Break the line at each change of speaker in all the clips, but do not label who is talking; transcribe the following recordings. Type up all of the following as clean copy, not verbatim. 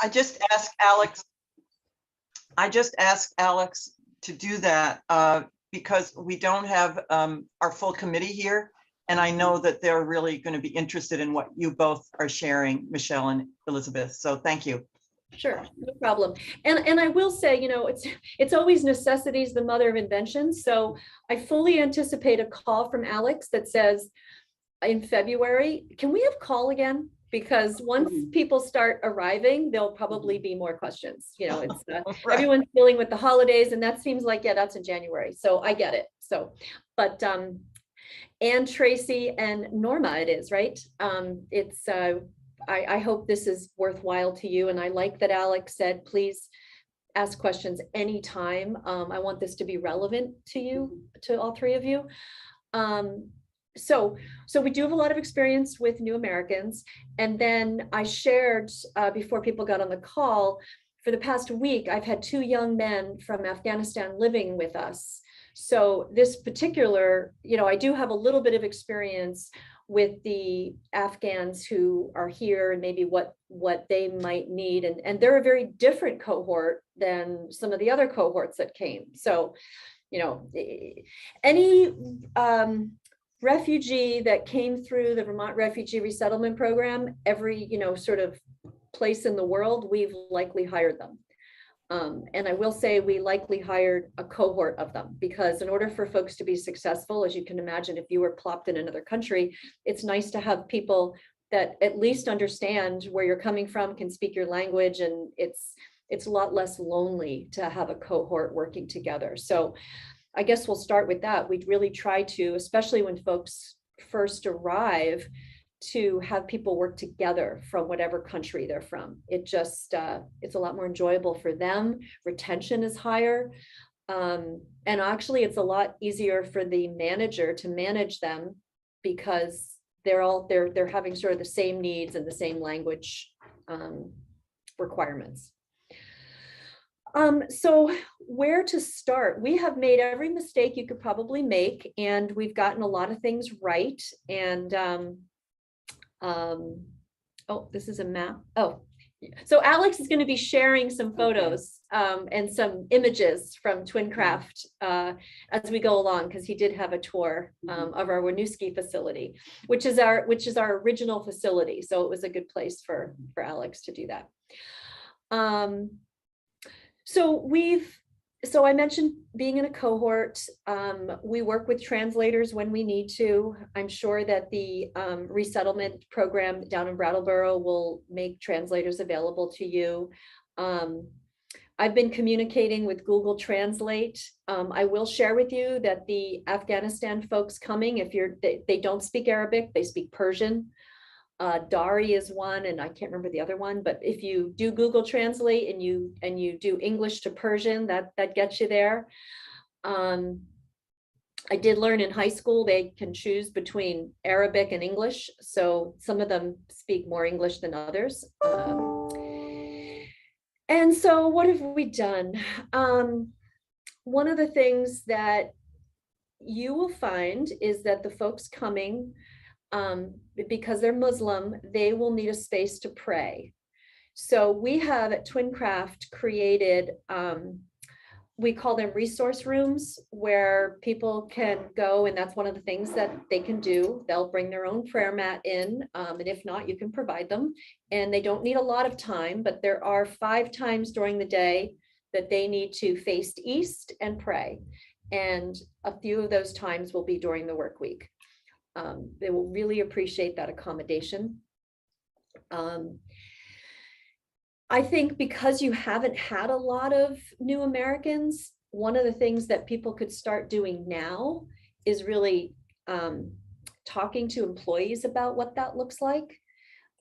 I just asked Alex, to do that because we don't have our full committee here. And I know that they're really going to be interested in what you both are sharing, Michelle and Elizabeth. So thank you.
Sure, no problem. And I will say, it's always necessity's the mother of invention. So I fully anticipate a call from Alex that says in February, can we have call again? Because once people start arriving, there'll probably be more questions. It's
Right.
Everyone's dealing with the holidays, and that seems like, yeah, that's in January. So I get it. So, but and Tracy and Norma, it is, right? I hope this is worthwhile to you. And I like that Alex said, please ask questions anytime. I want this to be relevant to you, to all three of you. So we do have a lot of experience with new Americans. And then I shared before people got on the call, for the past week, I've had 2 young men from Afghanistan living with us. So this particular, I do have a little bit of experience with the Afghans who are here and maybe what they might need. And they're a very different cohort than some of the other cohorts that came. So, any refugee that came through the Vermont Refugee Resettlement Program, every, sort of place in the world, we've likely hired them. And I will say we likely hired a cohort of them, because in order for folks to be successful, as you can imagine, if you were plopped in another country, it's nice to have people that at least understand where you're coming from, can speak your language, and it's a lot less lonely to have a cohort working together. So I guess we'll start with that. We'd really try to, especially when folks first arrive, to have people work together from whatever country they're from. It just, it's a lot more enjoyable for them. Retention is higher. And actually it's a lot easier for the manager to manage them, because they're having sort of the same needs and the same language requirements. So where to start? We have made every mistake you could probably make, and we've gotten a lot of things right. And oh, this is a map. Oh, so Alex is going to be sharing some photos and some images from Twincraft as we go along, because he did have a tour of our Winooski facility, which is our original facility. So it was a good place for Alex to do that. So I mentioned being in a cohort. We work with translators when we need to. I'm sure that the resettlement program down in Brattleboro will make translators available to you. I've been communicating with Google Translate. I will share with you that the Afghanistan folks coming, they don't speak Arabic, they speak Persian. Dari is one, and I can't remember the other one, but if you do Google Translate and you do English to Persian, that gets you there. I did learn in high school they can choose between Arabic and English, so some of them speak more English than others. And so what have we done? One of the things that you will find is that the folks coming, because they're Muslim, they will need a space to pray. So we have at Twincraft created, we call them resource rooms, where people can go, and that's one of the things that they can do. They'll bring their own prayer mat in, and if not, you can provide them. And they don't need a lot of time, but there are 5 times during the day that they need to face east and pray. And a few of those times will be during the work week. They will really appreciate that accommodation. I think because you haven't had a lot of new Americans, one of the things that people could start doing now is really talking to employees about what that looks like,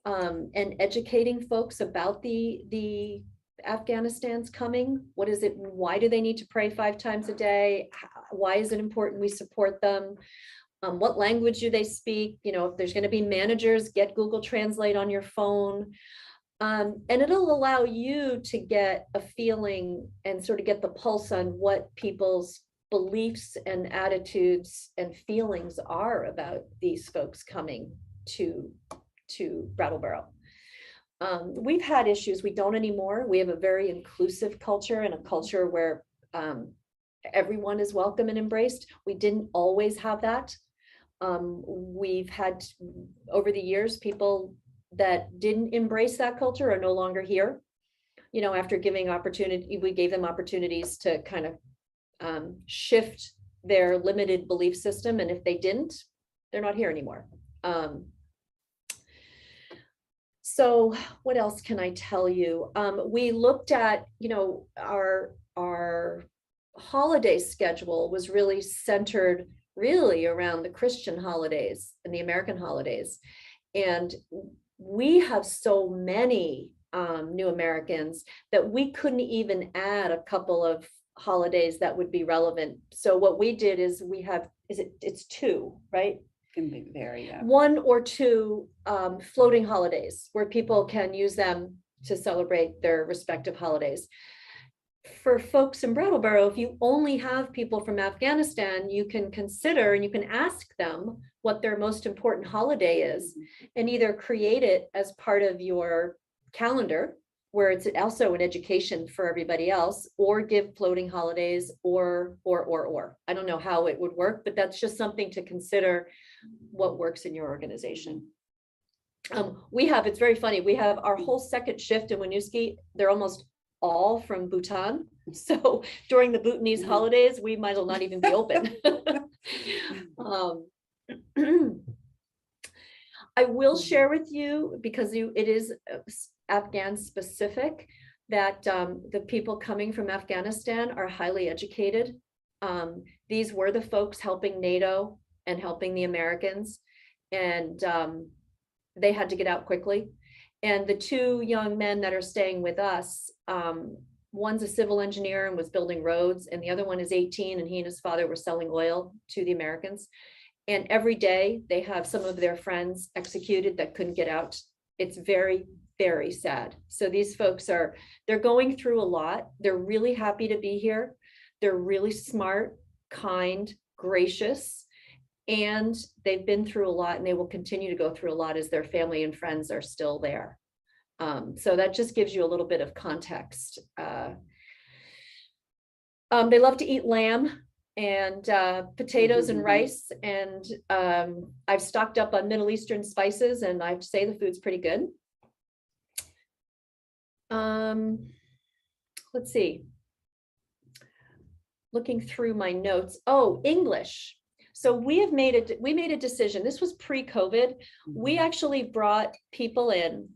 and educating folks about the Afghanistan's coming. What is it? Why do they need to pray 5 times a day? Why is it important we support them? What language do they speak? If there's going to be managers, get Google Translate on your phone. And it'll allow you to get a feeling and sort of get the pulse on what people's beliefs and attitudes and feelings are about these folks coming to Brattleboro. We've had issues. We don't anymore. We have a very inclusive culture and a culture where everyone is welcome and embraced. We didn't always have that. We've had over the years people that didn't embrace that culture are no longer here. You know, after giving opportunity, we gave them opportunities to kind of shift their limited belief system, and if they didn't, they're not here anymore. So what else can I tell you? We looked at, you know, our holiday schedule was really centered really around the Christian holidays and the American holidays. And we have so many new Americans that we couldn't even add a couple of holidays that would be relevant. So what we did is we have, it's two, right?
Can be very, yeah.
One or two floating holidays where people can use them to celebrate their respective holidays. For folks in Brattleboro, if you only have people from Afghanistan, you can consider and you can ask them what their most important holiday is and either create it as part of your calendar where it's also an education for everybody else, or give floating holidays or. I don't know how it would work, but that's just something to consider what works in your organization. It's very funny. We have our whole second shift in Winooski. They're almost all from Bhutan. So during the Bhutanese holidays, we might as well not even be open. I will share with you, because it is Afghan specific, that the people coming from Afghanistan are highly educated. These were the folks helping NATO and helping the Americans, and they had to get out quickly. And the two young men that are staying with us, one's a civil engineer and was building roads, and the other one is 18, and he and his father were selling oil to the Americans. And every day they have some of their friends executed that couldn't get out. It's very, very sad. So these folks they're going through a lot. They're really happy to be here. They're really smart, kind, gracious, and they've been through a lot, and they will continue to go through a lot as their family and friends are still there. So that just gives you a little bit of context. They love to eat lamb and potatoes and rice, and I've stocked up on Middle Eastern spices, and I have to say the food's pretty good. Let's see. Looking through my notes. Oh, English. So we made a decision. This was pre-COVID. We actually brought people in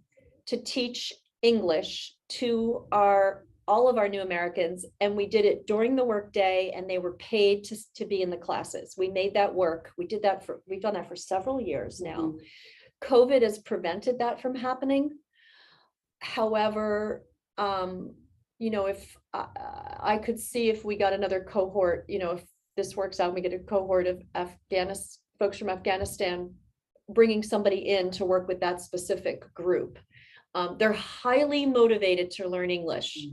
to teach English to all of our new Americans, and we did it during the workday, and they were paid to be in the classes. We made that work. We've done that for several years now. COVID has prevented that from happening. However, you know, if I could see if we got another cohort, you know, if this works out, we get a cohort of folks from Afghanistan, bringing somebody in to work with that specific group. They're highly motivated to learn English.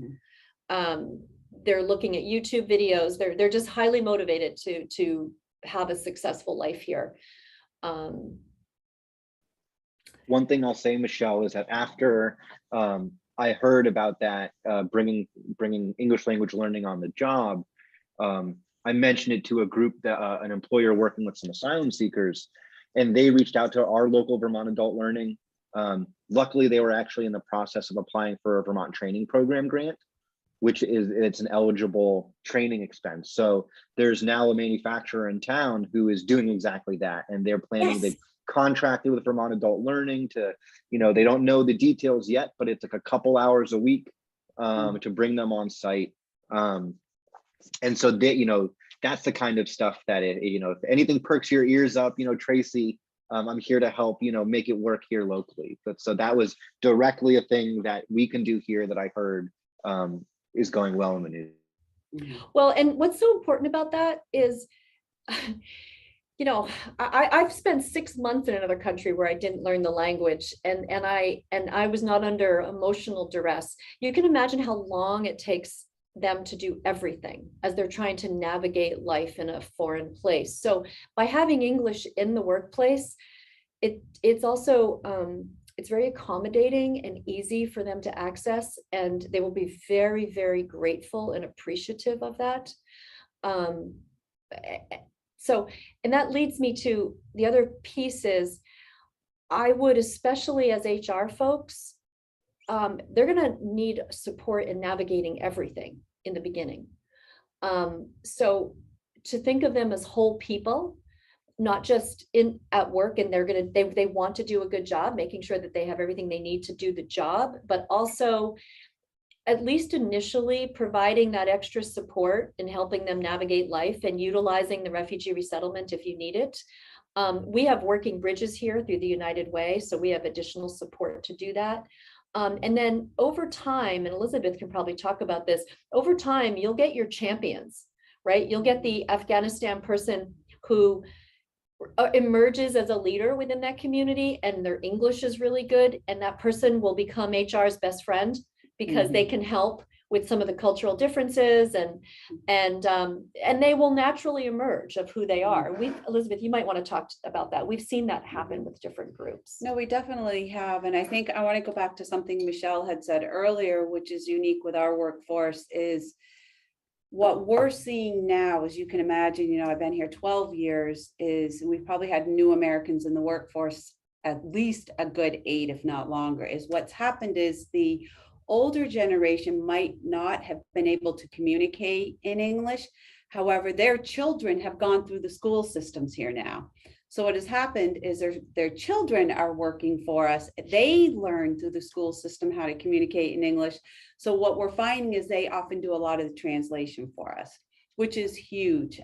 They're looking at YouTube videos. They're just highly motivated to have a successful life here.
One thing I'll say, Michelle, is that after I heard about that, bringing English language learning on the job, I mentioned it to a group that an employer working with some asylum seekers, and they reached out to our local Vermont Adult Learning. Luckily, they were actually in the process of applying for a Vermont training program grant, it's an eligible training expense. So there's now a manufacturer in town who is doing exactly that, and they're planning. Yes. They've contracted with Vermont Adult Learning to, you know, they don't know the details yet, but it's like a couple hours a week to bring them on site. And so they, you know, that's the kind of stuff that you know, if anything perks your ears up, you know, Tracy, I'm here to help, you know, make it work here locally. But so that was directly a thing that we can do here that I heard is going well in the news.
Well, and what's so important about that is, you know, I've spent 6 months in another country where I didn't learn the language, and I was not under emotional duress. You can imagine how long it takes them to do everything as they're trying to navigate life in a foreign place. So by having English in the workplace, it's also it's very accommodating and easy for them to access, and they will be very, very grateful and appreciative of that. So, and that leads me to the other piece is, I would, especially as HR folks, they're gonna need support in navigating everything in the beginning. So to think of them as whole people, not just at work, and they want to do a good job, making sure that they have everything they need to do the job, but also at least initially providing that extra support and helping them navigate life and utilizing the refugee resettlement if you need it. We have working bridges here through the United Way, so we have additional support to do that. And then over time, and Elizabeth can probably talk about this, over time, you'll get your champions, right? You'll get the Afghanistan person who emerges as a leader within that community, and their English is really good, and that person will become HR's best friend because they can help with some of the cultural differences, and they will naturally emerge of who they are. Elizabeth, you might want to talk about that. We've seen that happen with different groups.
No, we definitely have. And I think I want to go back to something Michelle had said earlier, which is unique with our workforce, is what we're seeing now, as you can imagine, you know, I've been here 12 years, is we've probably had new Americans in the workforce at least a good 8, if not longer. Is what's happened is the older generation might not have been able to communicate in English. However, their children have gone through the school systems here now. So what has happened is their children are working for us. They learn through the school system how to communicate in English. So what we're finding is they often do a lot of the translation for us, which is huge.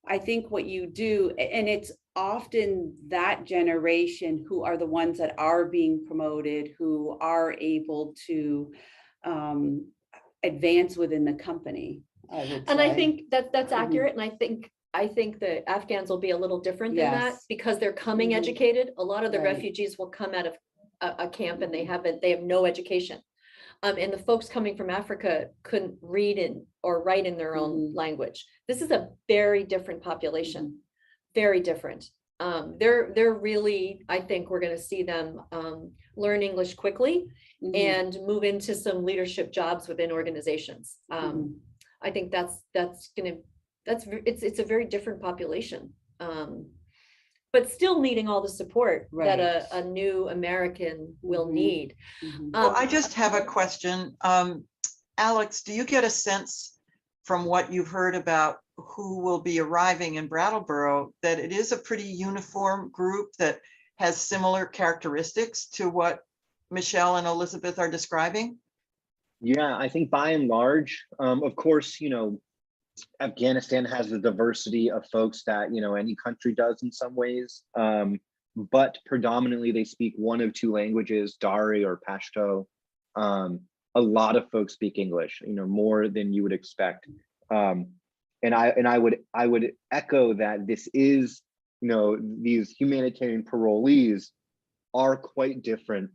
I think what you do, and it's often that generation who are the ones that are being promoted, who are able to advance within the company, I would
And
say.
I think that's accurate. And I think the Afghans will be a little different than that
Yes.
because they're coming educated. A lot of the
Right.
refugees will come out of a camp and they have no education. And the folks coming from Africa couldn't read or write in their own language. This is a very different population, very different. They're really, I think we're going to see them learn English quickly and move into some leadership jobs within organizations. I think it's a very different population, but still needing all the support that a new American will need.
Well, I just have a question. Alex, do you get a sense from what you've heard about who will be arriving in Brattleboro that it is a pretty uniform group that has similar characteristics to what Michelle and Elizabeth are describing?
Yeah, I think by and large, of course, you know, Afghanistan has the diversity of folks that, you know, any country does in some ways, but predominantly they speak one of 2 languages, Dari or Pashto. A lot of folks speak English, you know, more than you would expect. And I would echo that this is, you know, these humanitarian parolees are quite different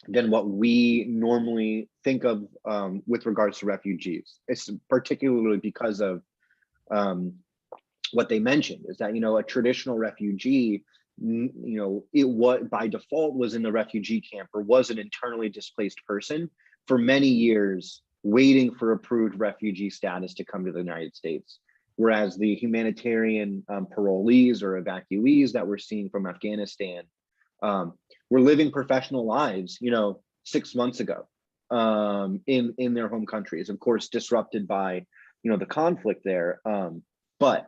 than what we normally think of with regards to refugees. It's particularly because of what they mentioned is that, you know, a traditional refugee, you know, by default was in the refugee camp or was an internally displaced person for many years, waiting for approved refugee status to come to the United States. Whereas the humanitarian parolees or evacuees that we're seeing from Afghanistan were living professional lives, you know, 6 months ago in their home countries, of course, disrupted by, you know, the conflict there. But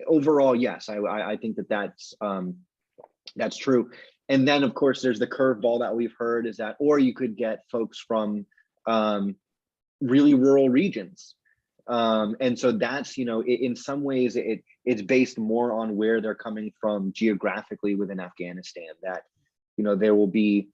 overall, yes, I think that's true. And then, of course, there's the curveball that we've heard is that, or you could get folks from really rural regions. And so that's, you know, in some ways it's based more on where they're coming from geographically within Afghanistan, that, you know, there will be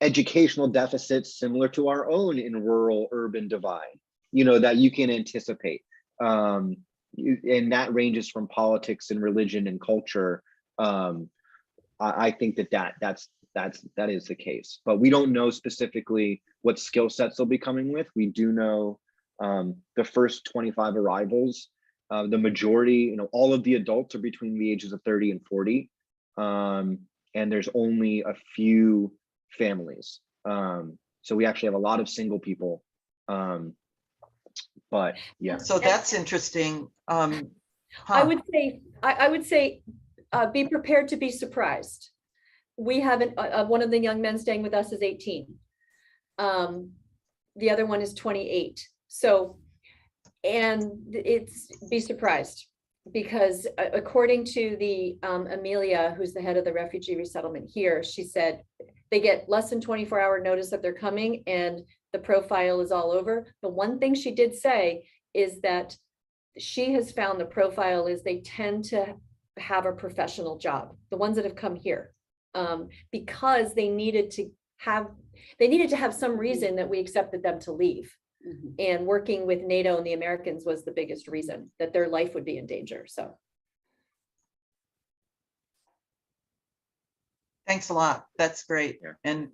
educational deficits similar to our own in rural urban divide, you know, that you can anticipate. And that ranges from politics and religion and culture. I think that is the case, but we don't know specifically what skill sets they'll be coming with. We do know the first 25 arrivals, the majority, you know, all of the adults are between the ages of 30 and 40. and there's only a few families. So we actually have a lot of single people. But yeah.
So that's interesting.
I
Huh.
would say, be prepared to be surprised. We haven't, one of the young men staying with us is 18. The other one is 28. So, and be surprised, because according to the Amelia, who's the head of the refugee resettlement here, she said they get less than 24-hour notice that they're coming and the profile is all over. The one thing she did say is that she has found the profile is they tend to have a professional job, the ones that have come here, because they needed to have some reason that we accepted them to leave.
Mhm.
And working with NATO and the Americans was the biggest reason that their life would be in danger. So
Thanks a lot. That's great.
Yeah.
And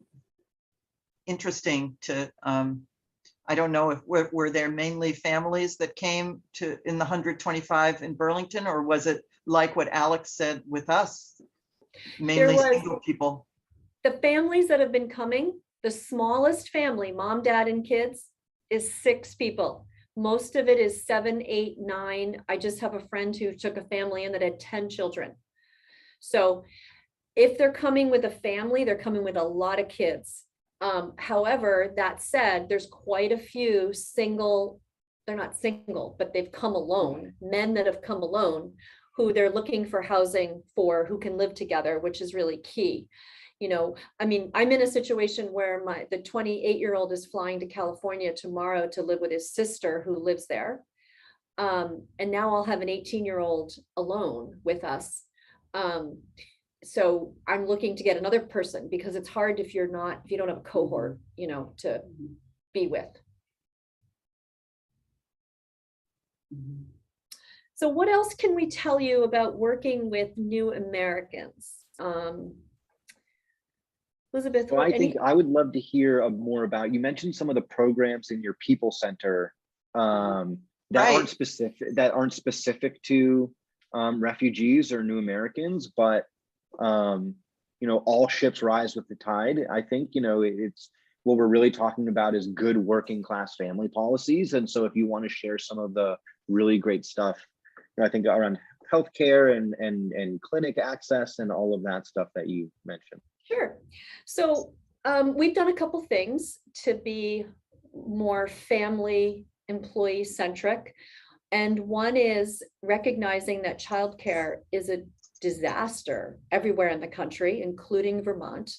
interesting to, I don't know if, were there mainly families that came to in the 125 in Burlington, or was it like what Alex said with us? Mainly
was-
single people.
the families that have been coming, the smallest family, mom, dad, and kids, is 6 people. Most of it is 7, 8, 9. I just have a friend who took a family in that had 10 children. So if they're coming with a family, they're coming with a lot of kids. However, that said, there's quite a few single, they're not single, but they've come alone, men that have come alone, who they're looking for housing for, who can live together, which is really key. You know, I mean, I'm in a situation where the 28-year-old is flying to California tomorrow to live with his sister who lives there. And now I'll have an 18-year-old alone with us. So I'm looking to get another person, because it's hard if you don't have a cohort, you know, to be with. So what else can we tell you about working with new Americans? Elizabeth,
So I think I would love to hear more about, you mentioned some of the programs in your People Center that
Right.
aren't specific to refugees or new Americans, but you know, all ships rise with the tide. I think, you know, it's what we're really talking about is good working class family policies. And so if you want to share some of the really great stuff, you know, I think around healthcare and clinic access and all of that stuff that you mentioned.
Sure. So we've done a couple things to be more family employee centric. And one is recognizing that childcare is a disaster everywhere in the country, including Vermont.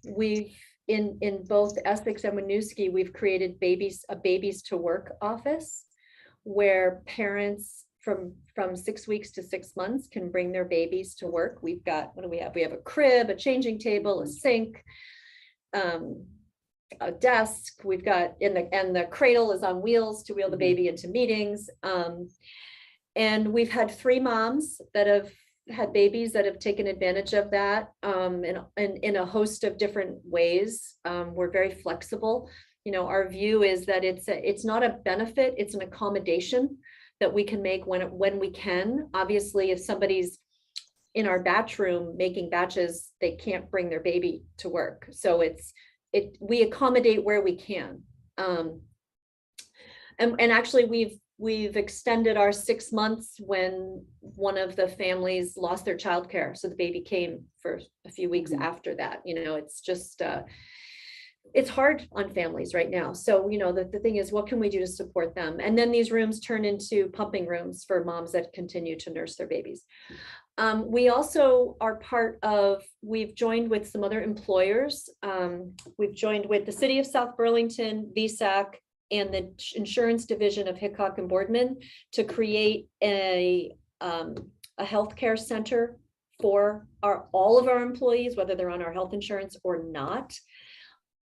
We've in both Essex and Winooski, we've created a babies to work office where parents from 6 weeks to 6 months can bring their babies to work. We've got, what do we have? We have a crib, a changing table, a sink, a desk. We've got and the cradle is on wheels to wheel the baby into meetings. And we've had 3 moms that have had babies that have taken advantage of that in a host of different ways. We're very flexible. You know, our view is that it's not a benefit, it's an accommodation that we can make when we can. Obviously, if somebody's in our batch room making batches, they can't bring their baby to work. So we accommodate where we can. And actually we've extended our 6 months when one of the families lost their childcare. So the baby came for a few weeks after that. You know, it's just, it's hard on families right now. So, you know, the thing is, what can we do to support them? And then these rooms turn into pumping rooms for moms that continue to nurse their babies. We also are we've joined with some other employers. We've joined with the City of South Burlington, VSAC, and the insurance division of Hickok and Boardman to create a healthcare center for all of our employees, whether they're on our health insurance or not,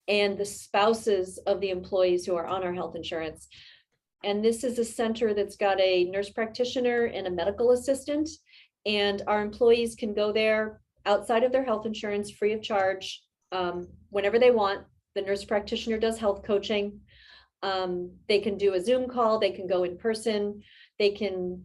and the spouses of the employees who are on our health insurance. And this is a center that's got a nurse practitioner and a medical assistant, and our employees can go there outside of their health insurance free of charge whenever they want. The nurse practitioner does health coaching. They can do a Zoom call, they can go in person, they can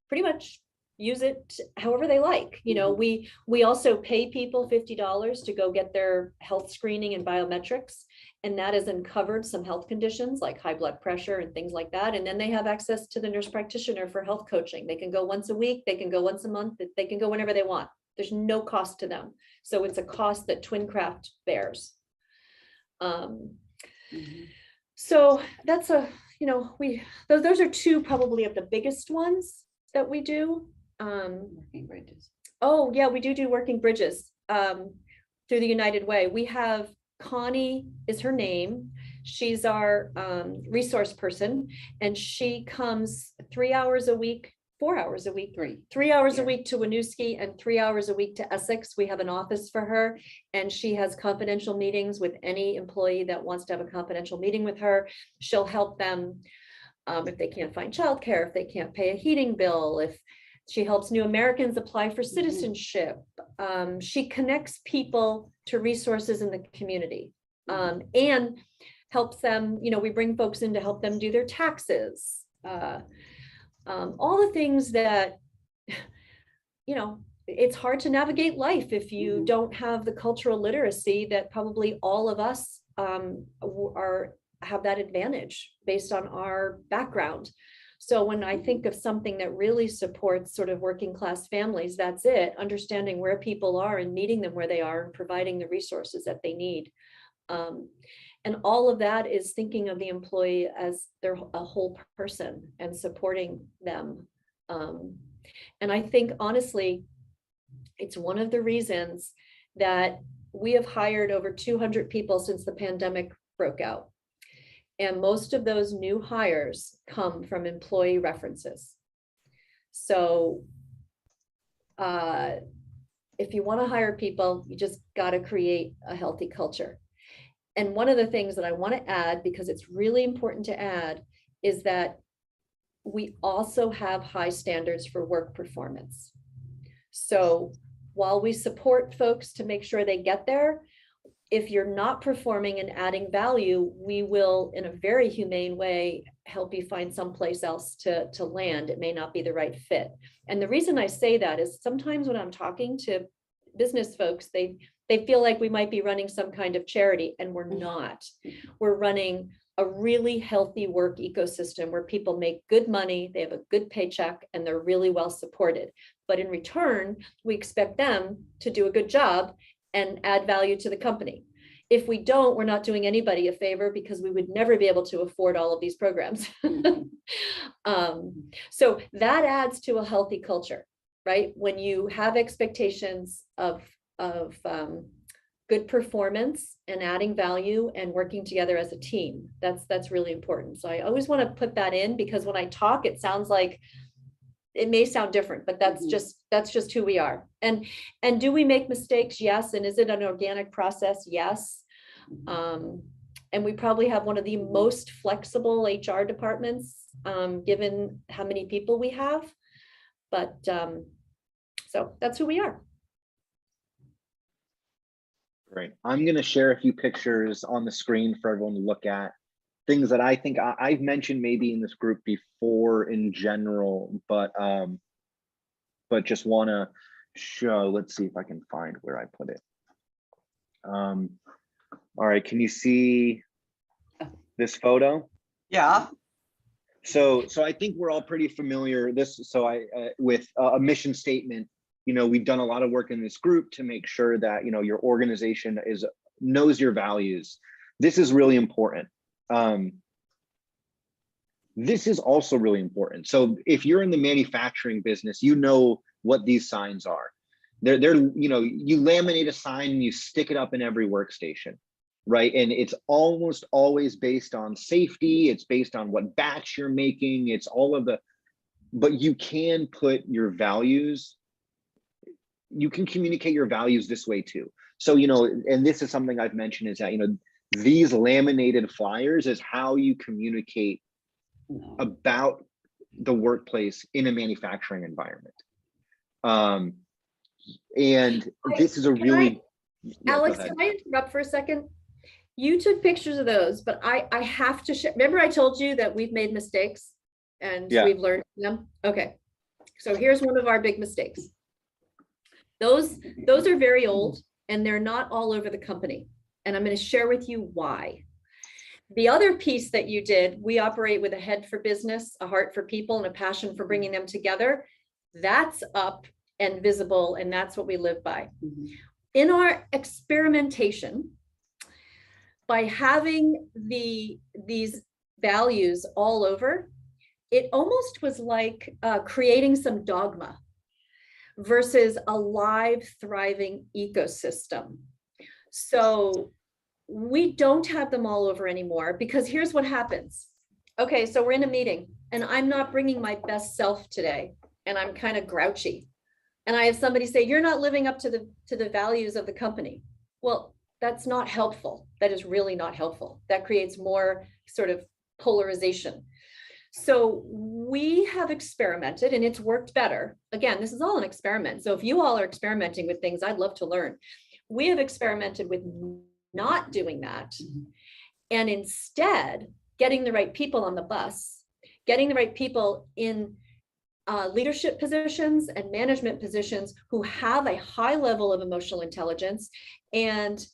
pretty much use it however they like. You know, we also pay people $50 to go get their health screening and biometrics. And that has uncovered some health conditions like high blood pressure and things like that. And then they have access to the nurse practitioner for health coaching. They can go once a week, they can go once a month, they can go whenever they want. There's no cost to them. So it's a cost that Twincraft bears. So that's those are two probably of the biggest ones that we do.
Working bridges.
Oh yeah, we do working bridges through the United Way. We have Connie is her name. She's our resource person, and she comes 3 hours a week, 4 hours a week, 3 hours a week to Winooski and 3 hours a week to Essex. We have an office for her, and she has confidential meetings with any employee that wants to have a confidential meeting with her. She'll help them if they can't find childcare, if they can't pay a heating bill, if she helps new Americans apply for citizenship. She connects people to resources in the community and helps them, we bring folks in to help them do their taxes. All the things that, it's hard to navigate life if you don't have the cultural literacy that probably all of us have that advantage based on our background. So when I think of something that really supports sort of working class families, that's it, understanding where people are and meeting them where they are and providing the resources that they need. And all of that is thinking of the employee as a whole person and supporting them. And I think, honestly, it's one of the reasons that we have hired over 200 people since the pandemic broke out. And most of those new hires come from employee references. So if you want to hire people, you just got to create a healthy culture. And one of the things that I want to add, because it's really important to add, is that we also have high standards for work performance. So while we support folks to make sure they get there, if you're not performing and adding value, we will, in a very humane way, help you find someplace else to land. It may not be the right fit. And the reason I say that is sometimes when I'm talking to business folks, they feel like we might be running some kind of charity, and we're not. We're running a really healthy work ecosystem where people make good money, they have a good paycheck, and they're really well supported. But in return, we expect them to do a good job and add value to the company. If we don't, we're not doing anybody a favor, because we would never be able to afford all of these programs. So that adds to a healthy culture, right? When you have expectations of good performance and adding value and working together as a team, that's really important. So I always want to put that in, because when I talk, it sounds like it may sound different, but that's just who we are. And do we make mistakes? Yes. And is it an organic process? Yes. And we probably have one of the most flexible HR departments, given how many people we have. But so that's who we are.
Great. I'm going to share a few pictures on the screen for everyone to look at. Things that I think I've mentioned maybe in this group before in general, but just want to show. Let's see if I can find where I put it. All right, can you see this photo?
Yeah.
So I think we're all pretty familiar with a mission statement. We've done a lot of work in this group to make sure that your organization knows your values. This is really important. This is also really important. So if you're in the manufacturing business, you know what these signs are. They're you laminate a sign and you stick it up in every workstation, right? And it's almost always based on safety. It's based on what batch you're making. It's all of but you can put your values, you can communicate your values this way too. So, and this is something I've mentioned, is that, these laminated flyers is how you communicate about the workplace in a manufacturing environment. And this is a really,
Alex, can I interrupt for a second? You took pictures of those, but I have to share. Remember I told you that we've made mistakes and we've learned from them? Okay. So here's one of our big mistakes. Those are very old and they're not all over the company. And I'm going to share with you why. The other piece that you did, we operate with a head for business, a heart for people, and a passion for bringing them together. That's up and visible, and that's what we live by. In our experimentation, by having these values all over, it almost was like creating some dogma versus a live, thriving ecosystem. So we don't have them all over anymore, because here's what happens. Okay, so we're in a meeting and I'm not bringing my best self today, and I'm kind of grouchy. And I have somebody say, you're not living up to the values of the company. Well, that's not helpful. That is really not helpful. That creates more sort of polarization. So we have experimented and it's worked better. Again, this is all an experiment. So if you all are experimenting with things, I'd love to learn. We have experimented with not doing that, and instead getting the right people on the bus, getting the right people in leadership positions and management positions who have a high level of emotional intelligence and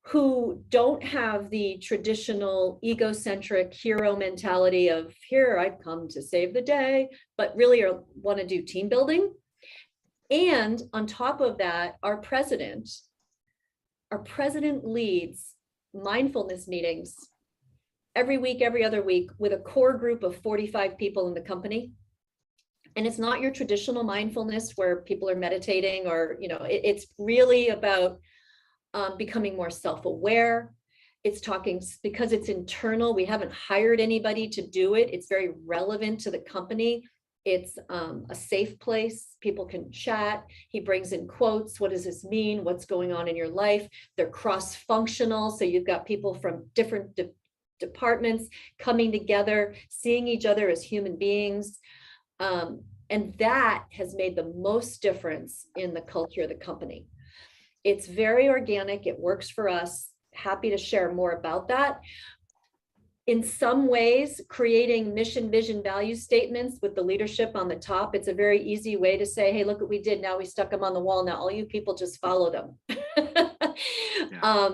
who don't have the traditional egocentric hero mentality of, here, I've come to save the day, but really want to do team building. And on top of that, our president leads mindfulness meetings every week, every other week, with a core group of 45 people in the company. And it's not your traditional mindfulness where people are meditating or, it's really about becoming more self-aware. It's talking, because it's internal, we haven't hired anybody to do it. It's very relevant to the company. It's a safe place. People can chat. He brings in quotes. What does this mean? What's going on in your life? They're cross-functional. So you've got people from different departments coming together, seeing each other as human beings. And that has made the most difference in the culture of the company. It's very organic. It works for us. Happy to share more about that. In some ways, creating mission, vision, value statements with the leadership on the top, it's a very easy way to say, hey, look what we did. Now we stuck them on the wall. Now all you people just follow them. Yeah.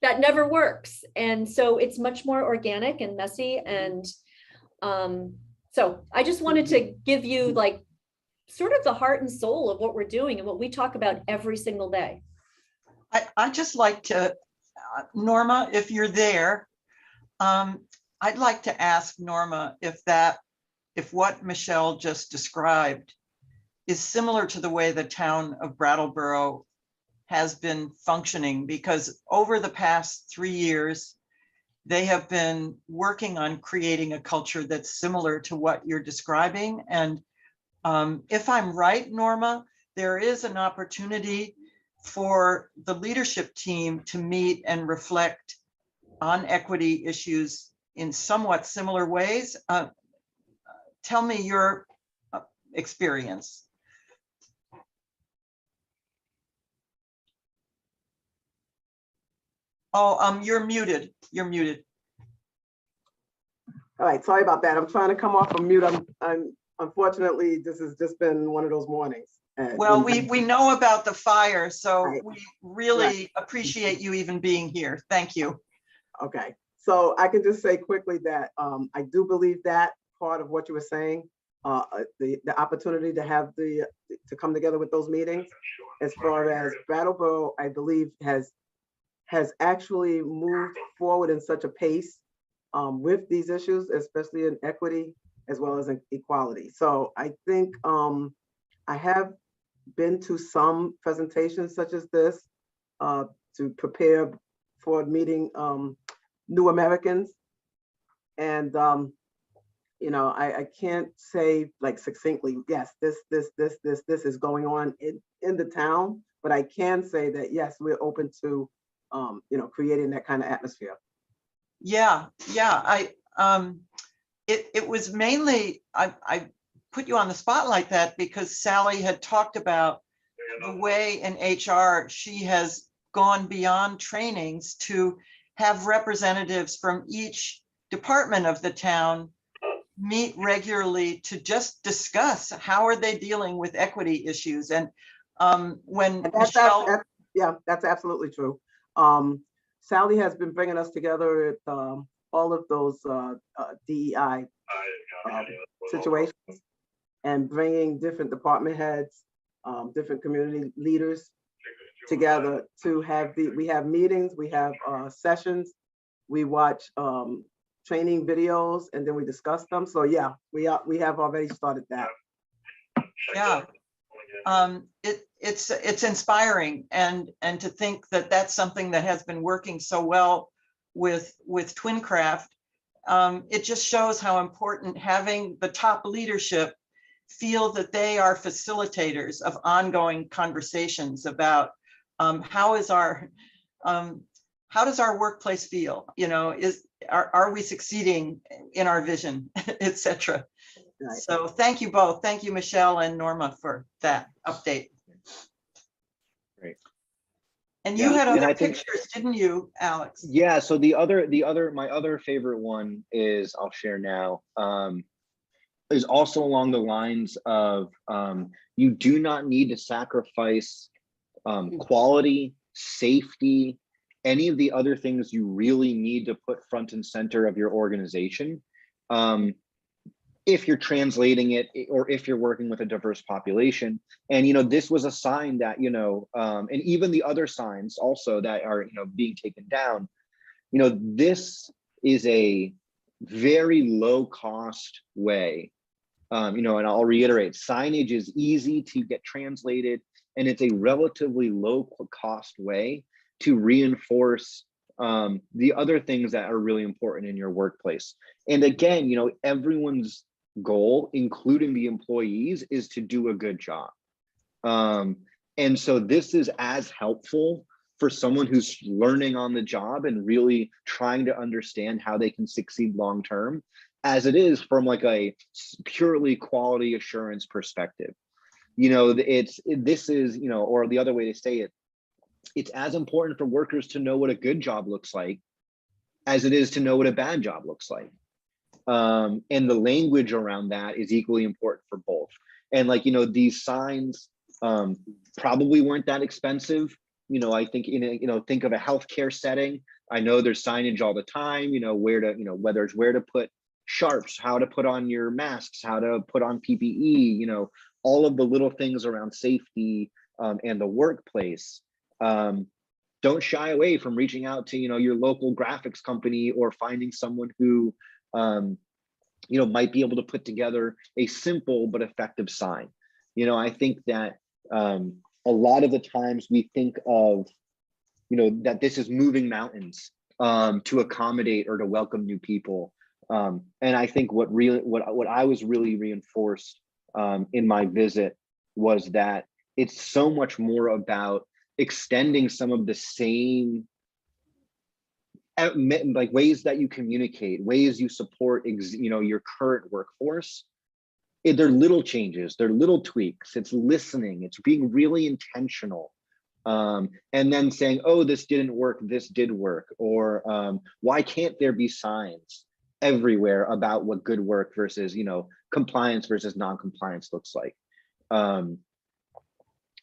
That never works. And so it's much more organic and messy. And so I just wanted to give you like sort of the heart and soul of what we're doing and what we talk about every single day.
I just like to, Norma, if you're there, I'd like to ask Norma if what Michelle just described is similar to the way the town of Brattleboro has been functioning, because over the past 3 years, they have been working on creating a culture that's similar to what you're describing. And if I'm right, Norma, there is an opportunity for the leadership team to meet and reflect on equity issues in somewhat similar ways. Tell me your experience. Oh, you're muted. You're muted.
All right, sorry about that. I'm trying to come off of mute. I'm unfortunately, this has just been one of those mornings.
Well, we know about the fire, so right. We really appreciate you even being here. Thank you.
Okay, so I can just say quickly that I do believe that part of what you were saying, the opportunity to have to come together with those meetings, as far as Brattleboro, I believe has actually moved forward in such a pace with these issues, especially in equity as well as in equality. So I think I have been to some presentations such as this to prepare for meeting new Americans. And, I can't say like succinctly, yes, this is going on in the town, but I can say that, yes, we're open to, creating that kind of atmosphere.
Yeah. It was mainly, I put you on the spot like that because Sally had talked about the way in HR she has gone beyond trainings to have representatives from each department of the town meet regularly to just discuss how are they dealing with equity issues. And when
And
Michelle,
yeah, that's absolutely true. Sally has been bringing us together at all of those DEI situations and bringing different department heads, different community leaders together to have we have meetings, we have sessions, we watch training videos, and then we discuss them. So yeah, we have already started that.
yeah, it's inspiring, and to think that that's something that has been working so well with Twincraft. It just shows how important having the top leadership feel that they are facilitators of ongoing conversations about how does our workplace feel? You know, are we succeeding in our vision, etc.
Right.
So thank you both. Thank you, Michelle and Norma, for that update.
Great.
And you
Yeah,
had
and
other
I think-
pictures, didn't you, Alex?
Yeah, so my other favorite one is, I'll share now, is also along the lines of you do not need to sacrifice quality, safety, any of the other things you really need to put front and center of your organization. If you're translating it or if you're working with a diverse population. And, you know, this was a sign that, you know, and even the other signs also that are, you know, being taken down, you know, this is a very low cost way. You know, and I'll reiterate, signage is easy to get translated, and it's a relatively low cost way to reinforce the other things that are really important in your workplace. And again, you know, everyone's goal, including the employees, is to do a good job. And so this is as helpful for someone who's learning on the job and really trying to understand how they can succeed long term, as it is from like a purely quality assurance perspective. You know, this is, you know, or the other way to say it, it's as important for workers to know what a good job looks like as it is to know what a bad job looks like. And the language around that is equally important for both. And like, you know, these signs probably weren't that expensive. You know, I think, you know, think of a healthcare setting. I know there's signage all the time, you know, where to, you know, whether it's where to put sharps, how to put on your masks, how to put on PPE, you know, all of the little things around safety and the workplace. Don't shy away from reaching out to, you know, your local graphics company or finding someone who, you know, might be able to put together a simple but effective sign. You know, I think that a lot of the times we think of, you know, that this is moving mountains to accommodate or to welcome new people. And I think what I was really reinforced in my visit was that it's so much more about extending some of the same like ways that you communicate, ways you support, you know, your current workforce. They're little changes, they're little tweaks. It's listening, it's being really intentional, and then saying, oh, this didn't work, this did work, or why can't there be signs everywhere about what good work versus, you know, compliance versus non-compliance looks like.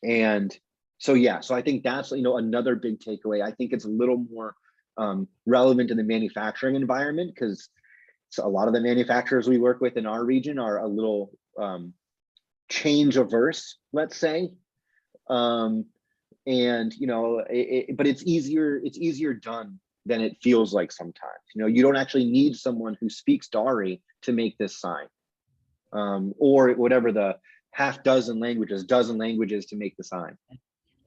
And so yeah, so I think that's, you know, another big takeaway. I think it's a little more relevant in the manufacturing environment, because a lot of the manufacturers we work with in our region are a little change averse, let's say. And you know, but it's easier done than it feels like sometimes. You know, you don't actually need someone who speaks Dari to make this sign, or whatever the dozen languages to make the sign.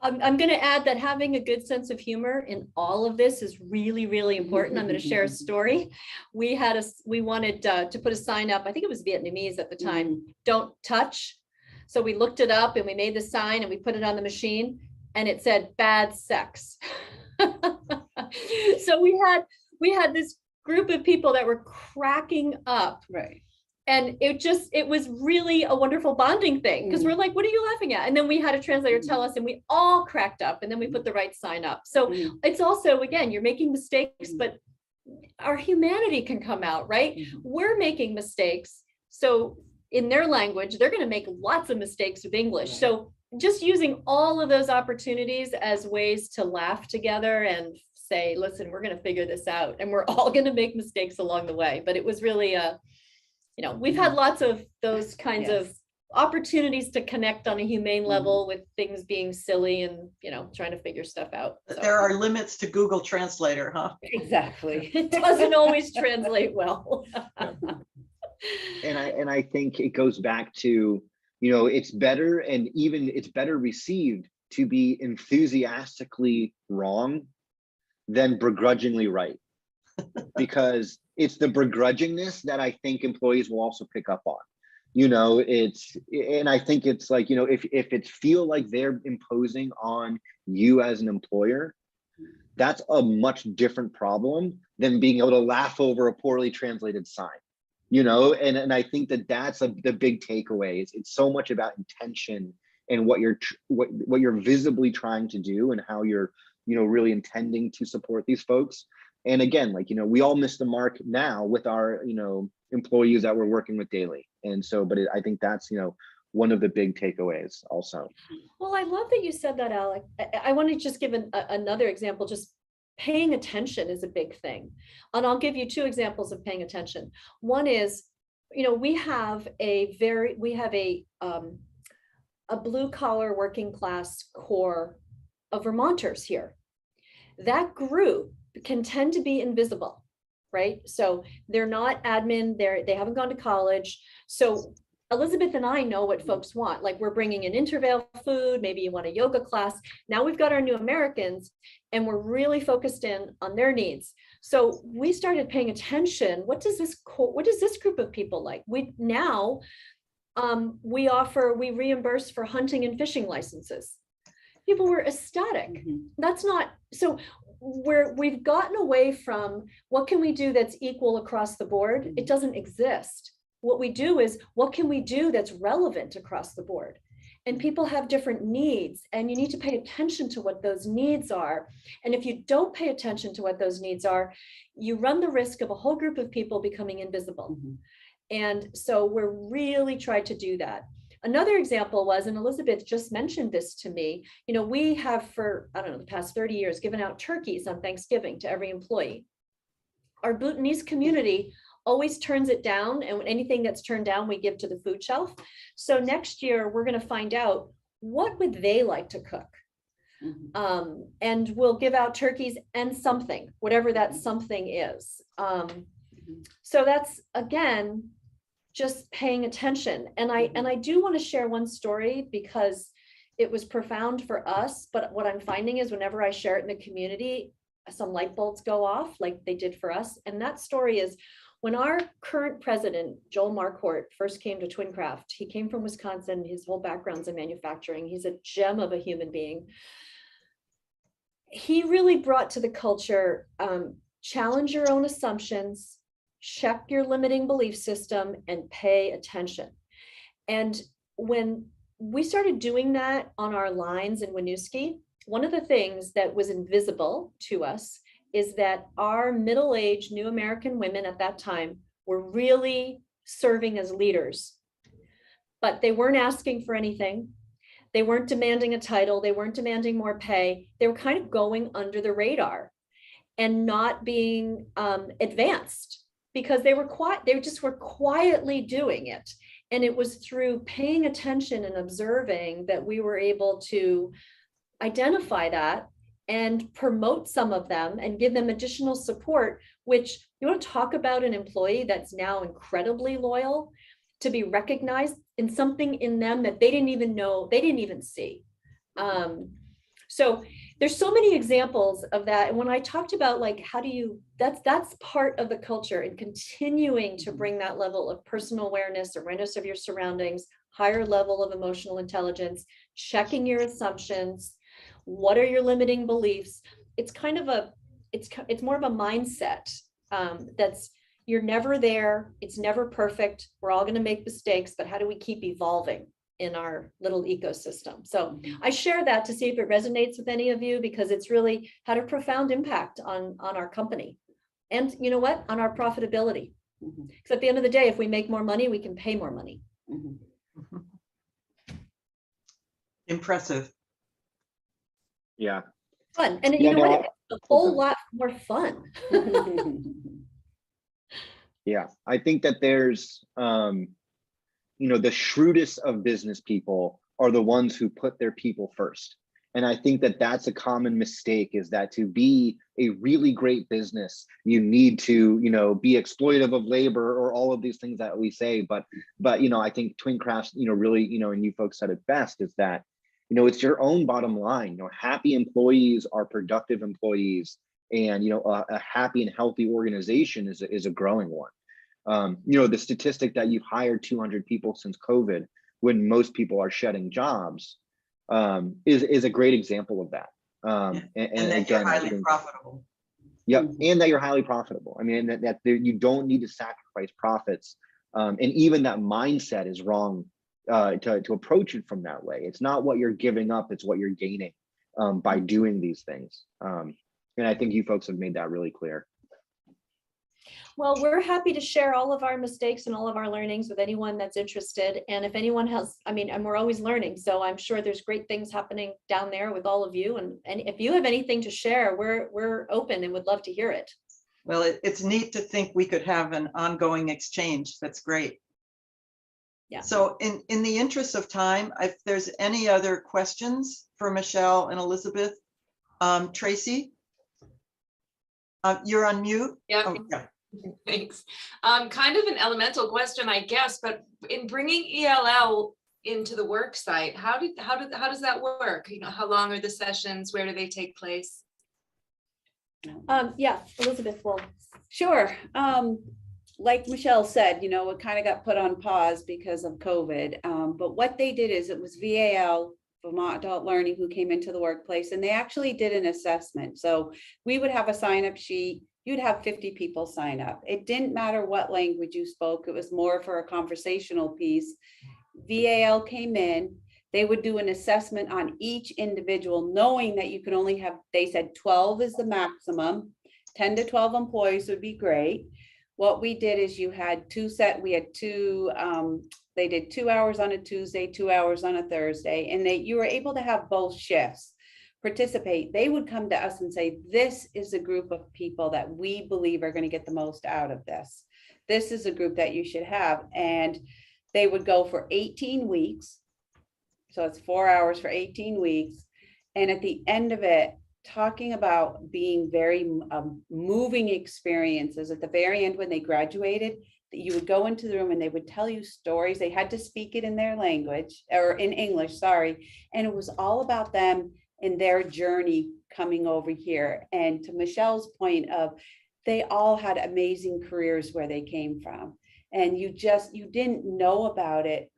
I'm going to add that having a good sense of humor in all of this is really, really important. I'm going to share a story. We wanted to put a sign up. I think it was Vietnamese at the time. Don't touch. So we looked it up and we made the sign and we put it on the machine and it said bad sex. So we had this group of people that were cracking up.
Right.
And it was really a wonderful bonding thing, because we're like, what are you laughing at? And then we had a translator tell us and we all cracked up, and then we put the right sign up. So it's also, again, you're making mistakes, but our humanity can come out, right?
Mhm.
We're making mistakes. So in their language, they're going to make lots of mistakes with English.
Right.
So just using all of those opportunities as ways to laugh together and say, listen, we're going to figure this out, and we're all going to make mistakes along the way. But it was really we've had lots of those kinds of
Yes.
opportunities to connect on a humane
Mhm.
level with things being silly and, trying to figure stuff out. So,
There are limits to Google Translator, huh?
Exactly.
it doesn't always translate well.
And I think it goes back to, it's better, and even it's better received to be enthusiastically wrong than begrudgingly right, because it's the begrudgingness that I think employees will also pick up on. And I think it's like, if it's feel like they're imposing on you as an employer, that's a much different problem than being able to laugh over a poorly translated sign. And I think that's the big takeaway. It's so much about intention and what you're visibly trying to do, and how you're really intending to support these folks. And again, like, we all miss the mark now with our employees that we're working with daily. And so, but I think that's one of the big takeaways also.
Well, I love that you said that, Alec. I want to just give another example. Just paying attention is a big thing. And I'll give you two examples of paying attention. One is, we have a blue collar working class core of Vermonters here. That group can tend to be invisible, right? So they're not admin, they haven't gone to college. So Elizabeth and I know what folks want. Like, we're bringing in interval food, maybe you want a yoga class. Now we've got our new Americans, and we're really focused in on their needs. So we started paying attention. What does this group of people like? We reimburse for hunting and fishing licenses. People were ecstatic.
Mhm.
That's not, so we've gotten away from what can we do that's equal across the board? It doesn't exist. What we do is, what can we do that's relevant across the board? And people have different needs, and you need to pay attention to what those needs are. And if you don't pay attention to what those needs are, you run the risk of a whole group of people becoming invisible.
Mhm.
And so we're really trying to do that. Another example was, and Elizabeth just mentioned this to me, we have for, I don't know, the past 30 years, given out turkeys on Thanksgiving to every employee. Our Bhutanese community always turns it down, and anything that's turned down, we give to the food shelf. So next year, we're going to find out, what would they like to cook?
Mhm.
And we'll give out turkeys and something, whatever that something is. So that's, again, just paying attention. And I do want to share one story, because it was profound for us. But what I'm finding is, whenever I share it in the community, some light bulbs go off, like they did for us. And that story is, when our current president, Joel Marquardt, first came to Twincraft, he came from Wisconsin. His whole background's in manufacturing. He's a gem of a human being. He really brought to the culture, challenge your own assumptions, check your limiting belief system, and pay attention. And when we started doing that on our lines in Winooski, one of the things that was invisible to us is that our middle-aged new American women at that time were really serving as leaders, but they weren't asking for anything. They weren't demanding a title. They weren't demanding more pay. They were kind of going under the radar and not being advanced, because they were quiet. They just were quietly doing it. And it was through paying attention and observing that we were able to identify that and promote some of them and give them additional support, which, you want to talk about an employee that's now incredibly loyal, to be recognized in something in them that they didn't even know, they didn't even see. So there's so many examples of that. And when I talked about, like, how do you, that's part of the culture, and continuing to bring that level of personal awareness of your surroundings, higher level of emotional intelligence, checking your assumptions. What are your limiting beliefs? It's kind of it's more of a mindset that's, you're never there. It's never perfect. We're all going to make mistakes, but how do we keep evolving in our little ecosystem? So I share that to see if it resonates with any of you, because it's really had a profound impact on our company. And you know what? On our profitability.
Mhm,
Because at the end of the day, if we make more money, we can pay more money.
mhm.
Impressive.
Yeah.
Fun. And
Yeah,
you know
no,
what? It's a whole lot more fun.
Yeah, I think that there's, the shrewdest of business people are the ones who put their people first. And I think that that's a common mistake, is that to be a really great business, you need to, be exploitive of labor or all of these things that we say. But I think Twincraft, really, and you folks said it best, is that, it's your own bottom line. Happy employees are productive employees, and, a happy and healthy organization is a growing one. The statistic that you've hired 200 people since COVID, when most people are shedding jobs, is a great example of that.
And that you're
again,
highly profitable.
Yep, and that you're highly profitable. I mean, that you don't need to sacrifice profits, and even that mindset is wrong to approach it from that way. It's not what you're giving up; it's what you're gaining by doing these things. And I think you folks have made that really clear.
Well, we're happy to share all of our mistakes and all of our learnings with anyone that's interested. And if anyone has, and we're always learning. So I'm sure there's great things happening down there with all of you. And if you have anything to share, we're open and would love to hear it.
Well, it's neat to think we could have an ongoing exchange. That's great.
Yeah.
So in the interest of time, if there's any other questions for Michelle and Elizabeth, Tracy, you're on mute.
Yeah.
Oh, yeah.
Thanks. Kind of an elemental question, I guess, but in bringing ELL into the work site, how does that work? How long are the sessions? Where do they take place?
Yeah, Elizabeth will.
Sure. Like Michelle said, it kind of got put on pause because of COVID. But what they did is, it was VAL, Vermont Adult Learning, who came into the workplace, and they actually did an assessment. So we would have a sign-up sheet. You'd have 50 people sign up. It didn't matter what language you spoke. It was more for a conversational piece. VAL came in. They would do an assessment on each individual, knowing that you can only have, they said 12 is the maximum. 10 to 12 employees would be great. What we did is they did 2 hours on a Tuesday, 2 hours on a Thursday, and you were able to have both shifts participate. They would come to us and say, this is a group of people that we believe are going to get the most out of this. This is a group that you should have. And they would go for 18 weeks. So it's 4 hours for 18 weeks. And at the end of it, talking about being very moving experiences. At the very end, when they graduated, you would go into the room and they would tell you stories. They had to speak it in their language, or in English, sorry. And it was all about them and their journey coming over here. And to Michelle's point of, they all had amazing careers where they came from. And you didn't know about it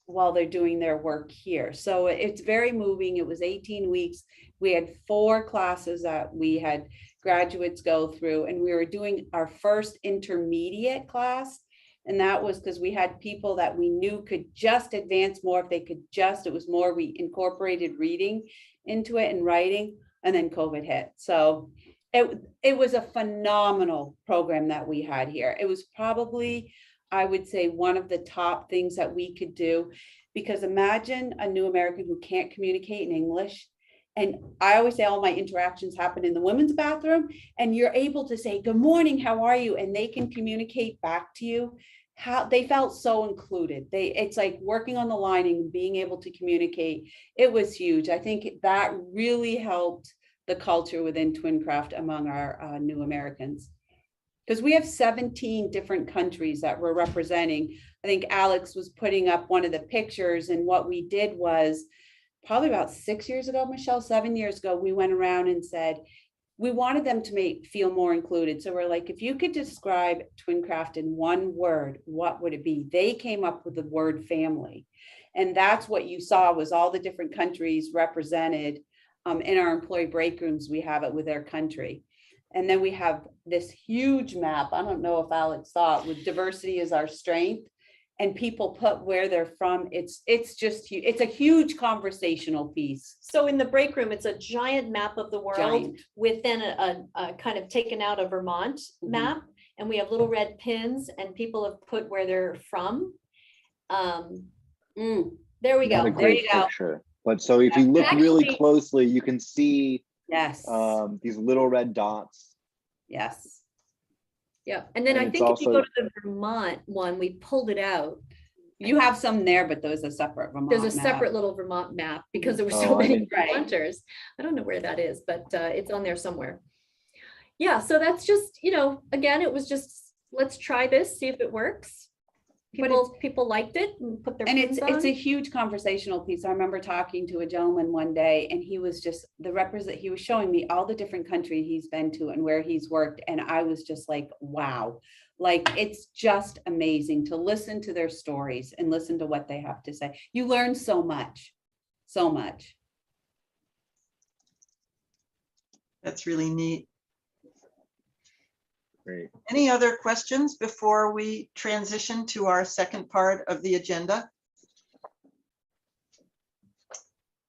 while they're doing their work here. So it's very moving. It was 18 weeks. We had 4 classes that we had graduates go through, and we were doing our first intermediate class. And that was because we had people that we knew could just advance more if they could it was more, we incorporated reading into it and writing, and then COVID hit. So it was a phenomenal program that we had here. It was probably, I would say, one of the top things that we could do, because imagine a new American who can't communicate in English. And I always say all my interactions happen in the women's bathroom, and you're able to say, good morning, how are you? And they can communicate back to you. How they felt so included. It's like working on the line and being able to communicate. It was huge. I think that really helped the culture within Twincraft among our new Americans. Because we have 17 different countries that we're representing. I think Alex was putting up one of the pictures, and what we did was probably about 6 years ago, Michelle, 7 years ago, we went around and said, we wanted them to feel more included. So we're like, if you could describe Twincraft in one word, what would it be? They came up with the word family. And that's what you saw, was all the different countries represented in our employee break rooms. We have it with their country. And then we have this huge map. I don't know if Alex saw it, with diversity is our strength. and people put where they're from, it's just, it's a huge conversational piece.
So in the break room, it's a giant map of the world
Giant.
within a kind of taken out of Vermont
Mhm.
map. And we have little red pins and people have put where they're from. There we
Not
go.
a
There
great
you go.
picture. But so if you look really
Actually-
closely, you can see
Yes,
these little red dots.
yes.
Yeah, and then
And
I
it's
think if you
also-
go to the Vermont one, we pulled it out.
You have some there, but those are separate Vermont
There's a
map.
separate little Vermont map because there were
Oh,
so
I
many
didn't-
Right.
Vermonters. I don't know where that is, but it's on there somewhere. Yeah, so that's just, you know, again, it was just, let's try this, see if it works.
But it's-
People liked it and put their
And
pins
it's a
on.
huge conversational piece. I remember talking to a gentleman one day and he was just he was showing me all the different countries he's been to and where he's worked. And I was just like, wow, like, it's just amazing to listen to their stories and listen to what they have to say. You learn so much, so much.
That's really neat.
Great.
Any other questions before we transition to our second part of the agenda?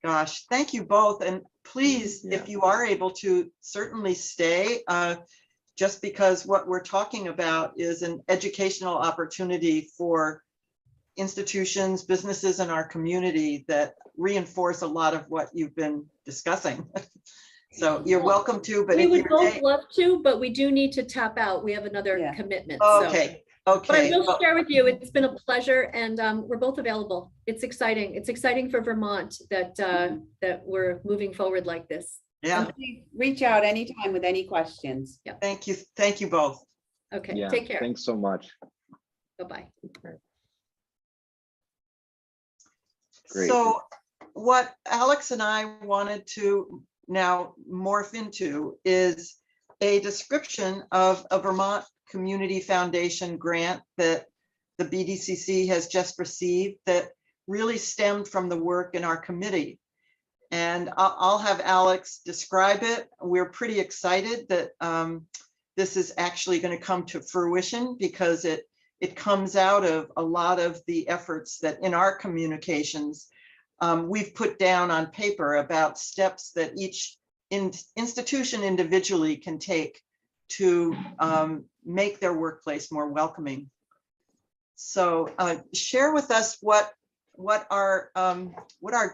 Gosh, thank you both. And please,
Yeah.
if you are able to, certainly stay. Just because what we're talking about is an educational opportunity for institutions, businesses in our community that reinforce a lot of what you've been discussing. So you're welcome to, but
We
if
would
you're
both love to, but we do need to tap out. We have another
Yeah.
commitment. So.
okay,
But I
okay.
will
well,
share with you, it's been a pleasure and we're both available. It's exciting. It's exciting for Vermont that that we're moving forward like this.
Yeah,
And please reach out anytime with any questions.
thank you. Thank you both.
Okay,
Yeah,
take care.
thanks so much.
Bye-bye.
Great.
So what Alex and I wanted to now morph into is a description of a Vermont Community Foundation grant that the BDCC has just received that really stemmed from the work in our committee. And I'll have Alex describe it. We're pretty excited that this is actually going to come to fruition because it comes out of a lot of the efforts that in our communications we've put down on paper about steps that each institution individually can take to make their workplace more welcoming. So share with us what our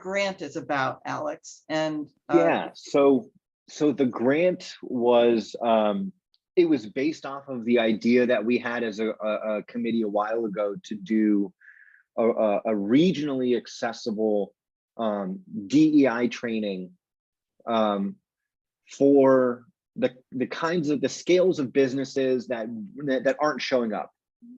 grant is about, Alex. And
Yeah, so the grant was it was based off of the idea that we had as a committee a while ago to do a regionally accessible DEI training for the kinds of the scales of businesses that aren't showing up,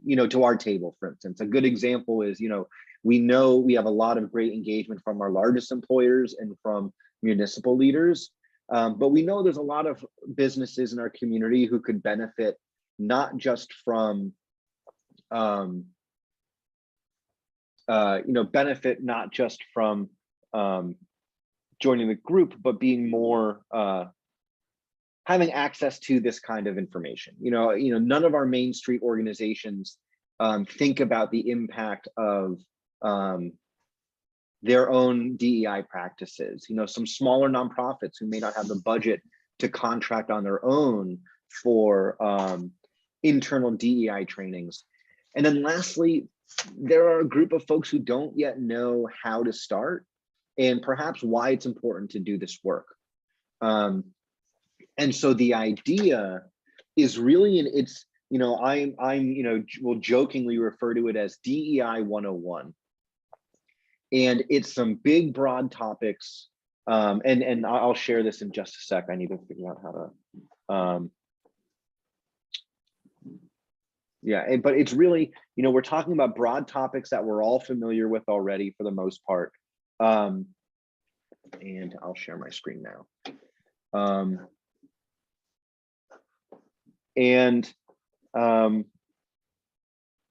you know, to our table. For instance, a good example is, you know we have a lot of great engagement from our largest employers and from municipal leaders, but we know there's a lot of businesses in our community who could benefit not just from joining the group, but being more having access to this kind of information. None of our Main Street organizations think about the impact of their own DEI practices. Some smaller nonprofits who may not have the budget to contract on their own for internal DEI trainings. And then lastly, there are a group of folks who don't yet know how to start and perhaps why it's important to do this work. And so the idea is really, we'll jokingly refer to it as DEI 101. And it's some big, broad topics. And I'll share this in just a sec. I need to figure out how to, but it's really, we're talking about broad topics that we're all familiar with already for the most part. And I'll share my screen now.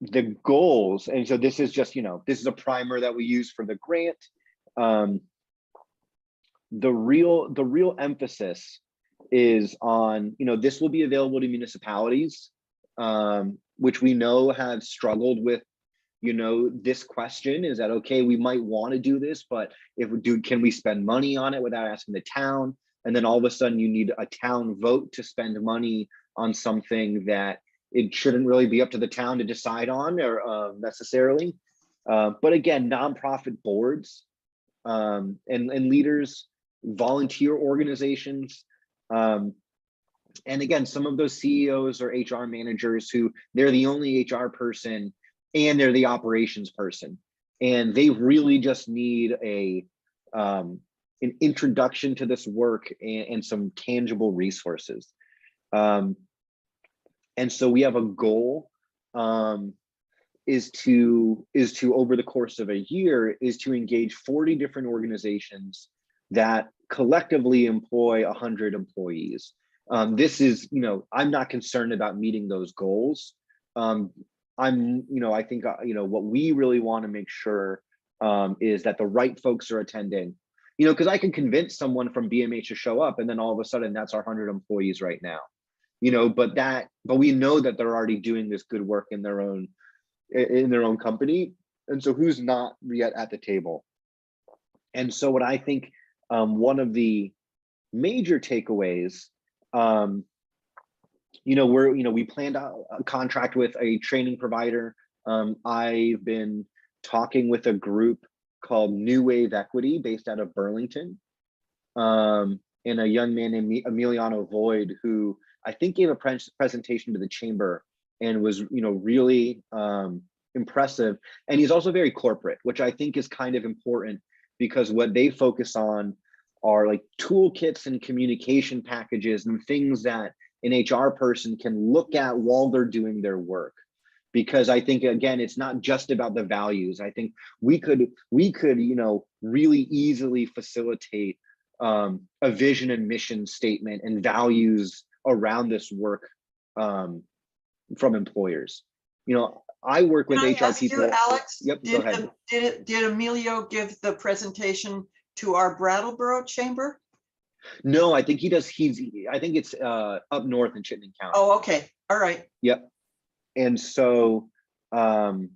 The goals, and so this is just, this is a primer that we use for the grant. The real emphasis is on, this will be available to municipalities, which we know have struggled with you know, this question is that, okay, we might want to do this, but if we do, can we spend money on it without asking the town? And then all of a sudden you need a town vote to spend money on something that it shouldn't really be up to the town to decide on, or necessarily. But again, nonprofit boards and leaders, volunteer organizations, and again, some of those CEOs or HR managers who they're the only HR person and they're the operations person, and they really just need an introduction to this work and some tangible resources. And so we have a goal, is to over the course of a year is to engage 40 different organizations that collectively employ 100 employees. This is, you know, I'm not concerned about meeting those goals. I think, what we really want to make sure is that the right folks are attending, you know, because I can convince someone from BMH to show up and then all of a sudden that's our 100 employees right now, you know, but we know that they're already doing this good work in their own company. And so who's not yet at the table? And so what I think one of the major takeaways, we planned a contract with a training provider. I've been talking with a group called New Wave Equity based out of Burlington, and a young man named Emiliano Void, who I think gave a presentation to the chamber and was, really impressive. And he's also very corporate, which I think is kind of important because what they focus on are like toolkits and communication packages and things that an HR person can look at while they're doing their work. Because I think, again, it's not just about the values. I think we could, really easily facilitate a vision and mission statement and values around this work from employers. I work with
Can I
HR
ask
people.
you, Alex?
Yep, go ahead.
Did Emilio give the presentation to our Brattleboro chamber?
No, I think he does. I think it's up north in Chittenden County.
Oh, okay. All right.
Yep. And so, Adam,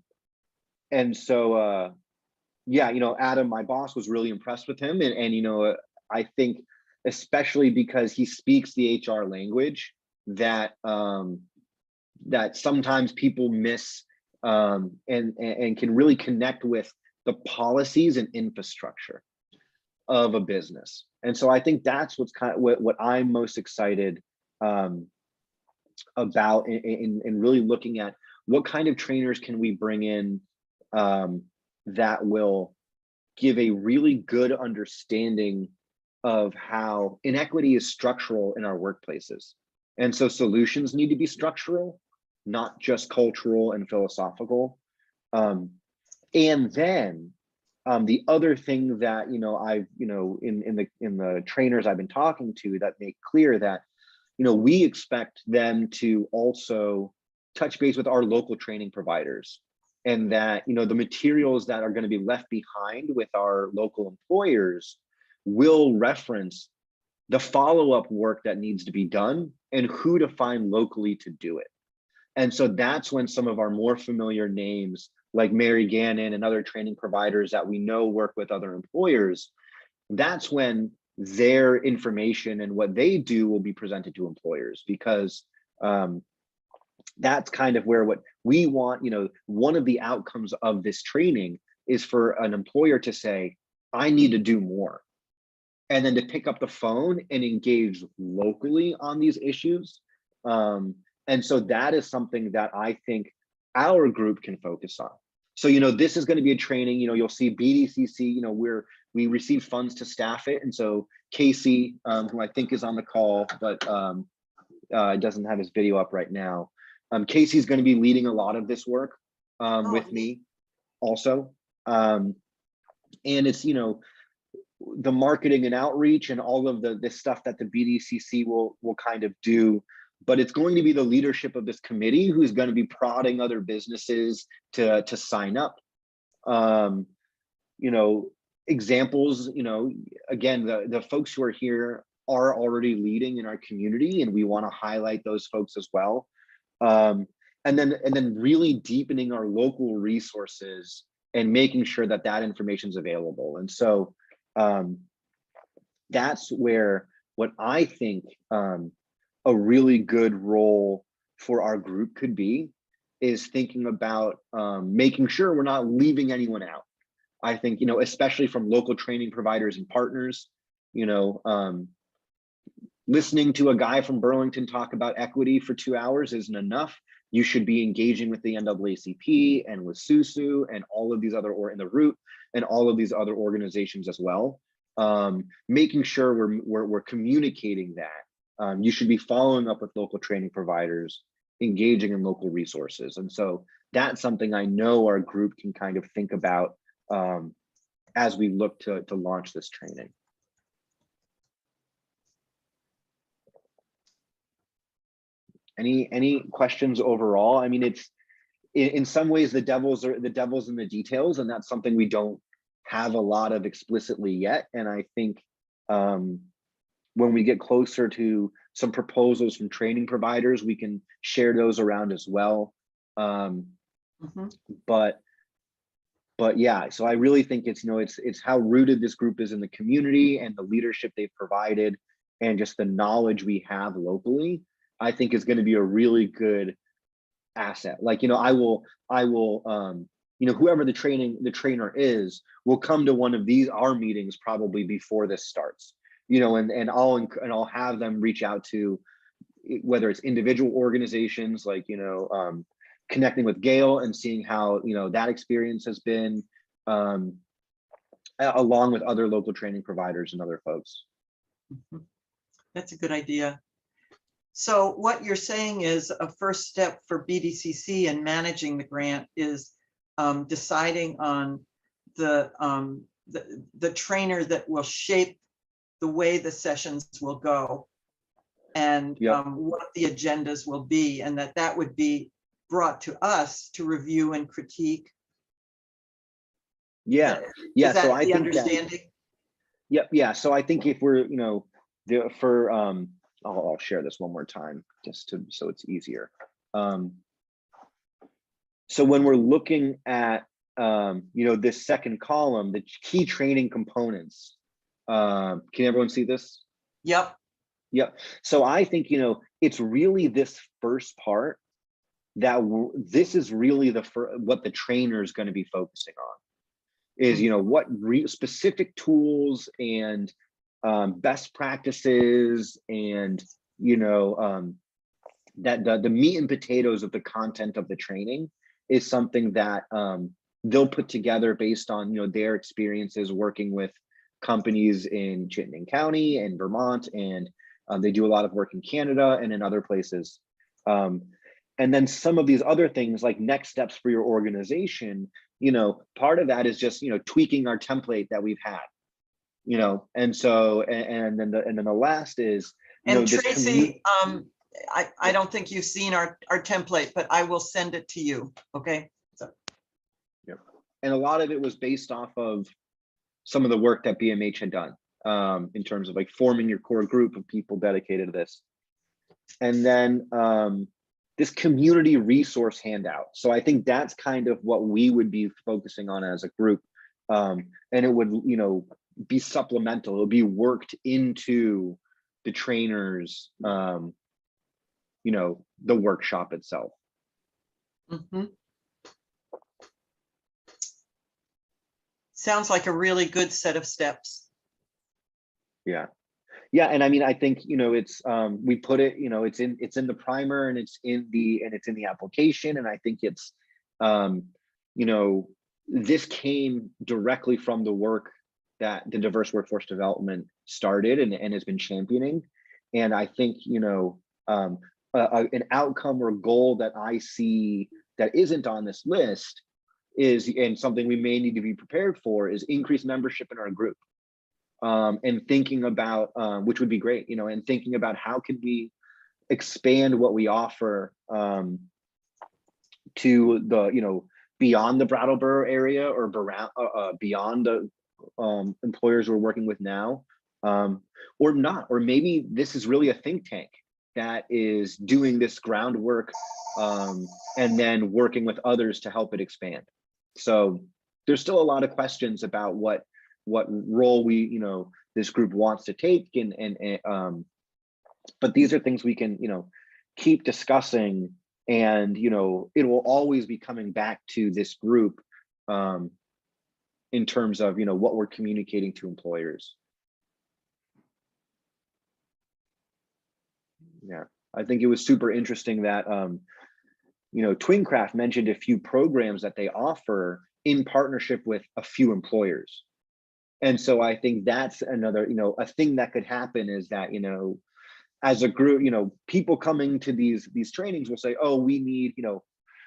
my boss, was really impressed with him. And I think especially because he speaks the HR language that that sometimes people miss, and can really connect with the policies and infrastructure of a business. And so I think that's what's kind of what I'm most excited about in really looking at what kind of trainers can we bring in that will give a really good understanding of how inequity is structural in our workplaces. And so solutions need to be structural, not just cultural and philosophical. And then the other thing that I've in the trainers I've been talking to that make clear that we expect them to also touch base with our local training providers, and that the materials that are going to be left behind with our local employers will reference the follow-up work that needs to be done and who to find locally to do it. And so that's when some of our more familiar names like Mary Gannon and other training providers that we know work with other employers, that's when their information and what they do will be presented to employers, because that's kind of where what we want, one of the outcomes of this training is for an employer to say, I need to do more. And then to pick up the phone and engage locally on these issues. And so that is something that I think our group can focus on. So, this is going to be a training, you'll see BDCC, we receive funds to staff it. And so Casey, who I think is on the call, but doesn't have his video up right now. Casey's going to be leading a lot of this work with me also. And it's, the marketing and outreach and all of the stuff that the BDCC will kind of do. But it's going to be the leadership of this committee who's going to be prodding other businesses to sign up. Examples, again, the folks who are here are already leading in our community, and we want to highlight those folks as well. and then really deepening our local resources and making sure that that information is available. And so that's where what I think a really good role for our group could be is thinking about making sure we're not leaving anyone out. I think, especially from local training providers and partners, listening to a guy from Burlington talk about equity for 2 hours isn't enough. You should be engaging with the NAACP and with SUSU and all of these other, or in the Root and all of these other organizations as well. Making sure we're communicating that. You should be following up with local training providers, engaging in local resources. And so that's something I know our group can kind of think about as we look to launch this training. Any questions overall? I mean, it's in some ways the devil's in the details, and that's something we don't have a lot of explicitly yet. And I think when we get closer to some proposals from training providers, we can share those around as well. But yeah, so I really think it's it's how rooted this group is in the community and the leadership they've provided and just the knowledge we have locally, I think is going to be a really good asset. Like, I will whoever the trainer is will come to one of our meetings probably before this starts, and I'll have them reach out to, whether it's individual organizations, like, connecting with Gail and seeing how, that experience has been, along with other local training providers and other folks.
That's a good idea. So what you're saying is a first step for BDCC in managing the grant is deciding on the trainer that will shape the way the sessions will go, and what the agendas will be, and that would be brought to us to review and critique.
Yeah.
Is that
So I
the
think
understanding?
Yeah. So I think if we're, I'll share this one more time so it's easier. So when we're looking at, this second column, the key training components, can everyone see this?
Yep.
So I think, it's really this first part that this is really what the trainer is going to be focusing on is, what specific tools and best practices and, that the meat and potatoes of the content of the training is something that they'll put together based on, their experiences working with companies in Chittenden County and Vermont, and they do a lot of work in Canada and in other places. And then some of these other things like next steps for your organization, part of that is just, tweaking our template that we've had, and so, and then the last is,
and Tracy, I don't think you've seen our template, but I will send it to you. Okay. So.
Yeah. And a lot of it was based off of some of the work that BMH had done in terms of like forming your core group of people dedicated to this. And then this community resource handout. So I think that's kind of what we would be focusing on as a group. And it would, be supplemental. It'll be worked into the trainers, the workshop itself.
Sounds like a really good set of steps.
Yeah. And I mean, I think, it's we put it, it's in the primer and it's in the application. And I think it's, this came directly from the work that the diverse workforce development started and has been championing. And I think, an outcome or goal that I see that isn't on this list is, and something we may need to be prepared for, is increased membership in our group. And thinking about, which would be great, and thinking about how can we expand what we offer to the, beyond the Brattleboro area or beyond the employers we're working with now, or not, or maybe this is really a think tank that is doing this groundwork and then working with others to help it expand. So there's still a lot of questions about what role this group wants to take, but these are things we can keep discussing, and it will always be coming back to this group in terms of what we're communicating to employers. Yeah, I think it was super interesting that Twincraft mentioned a few programs that they offer in partnership with a few employers. And so I think that's another, a thing that could happen is that, as a group, people coming to these trainings will say, oh, we need,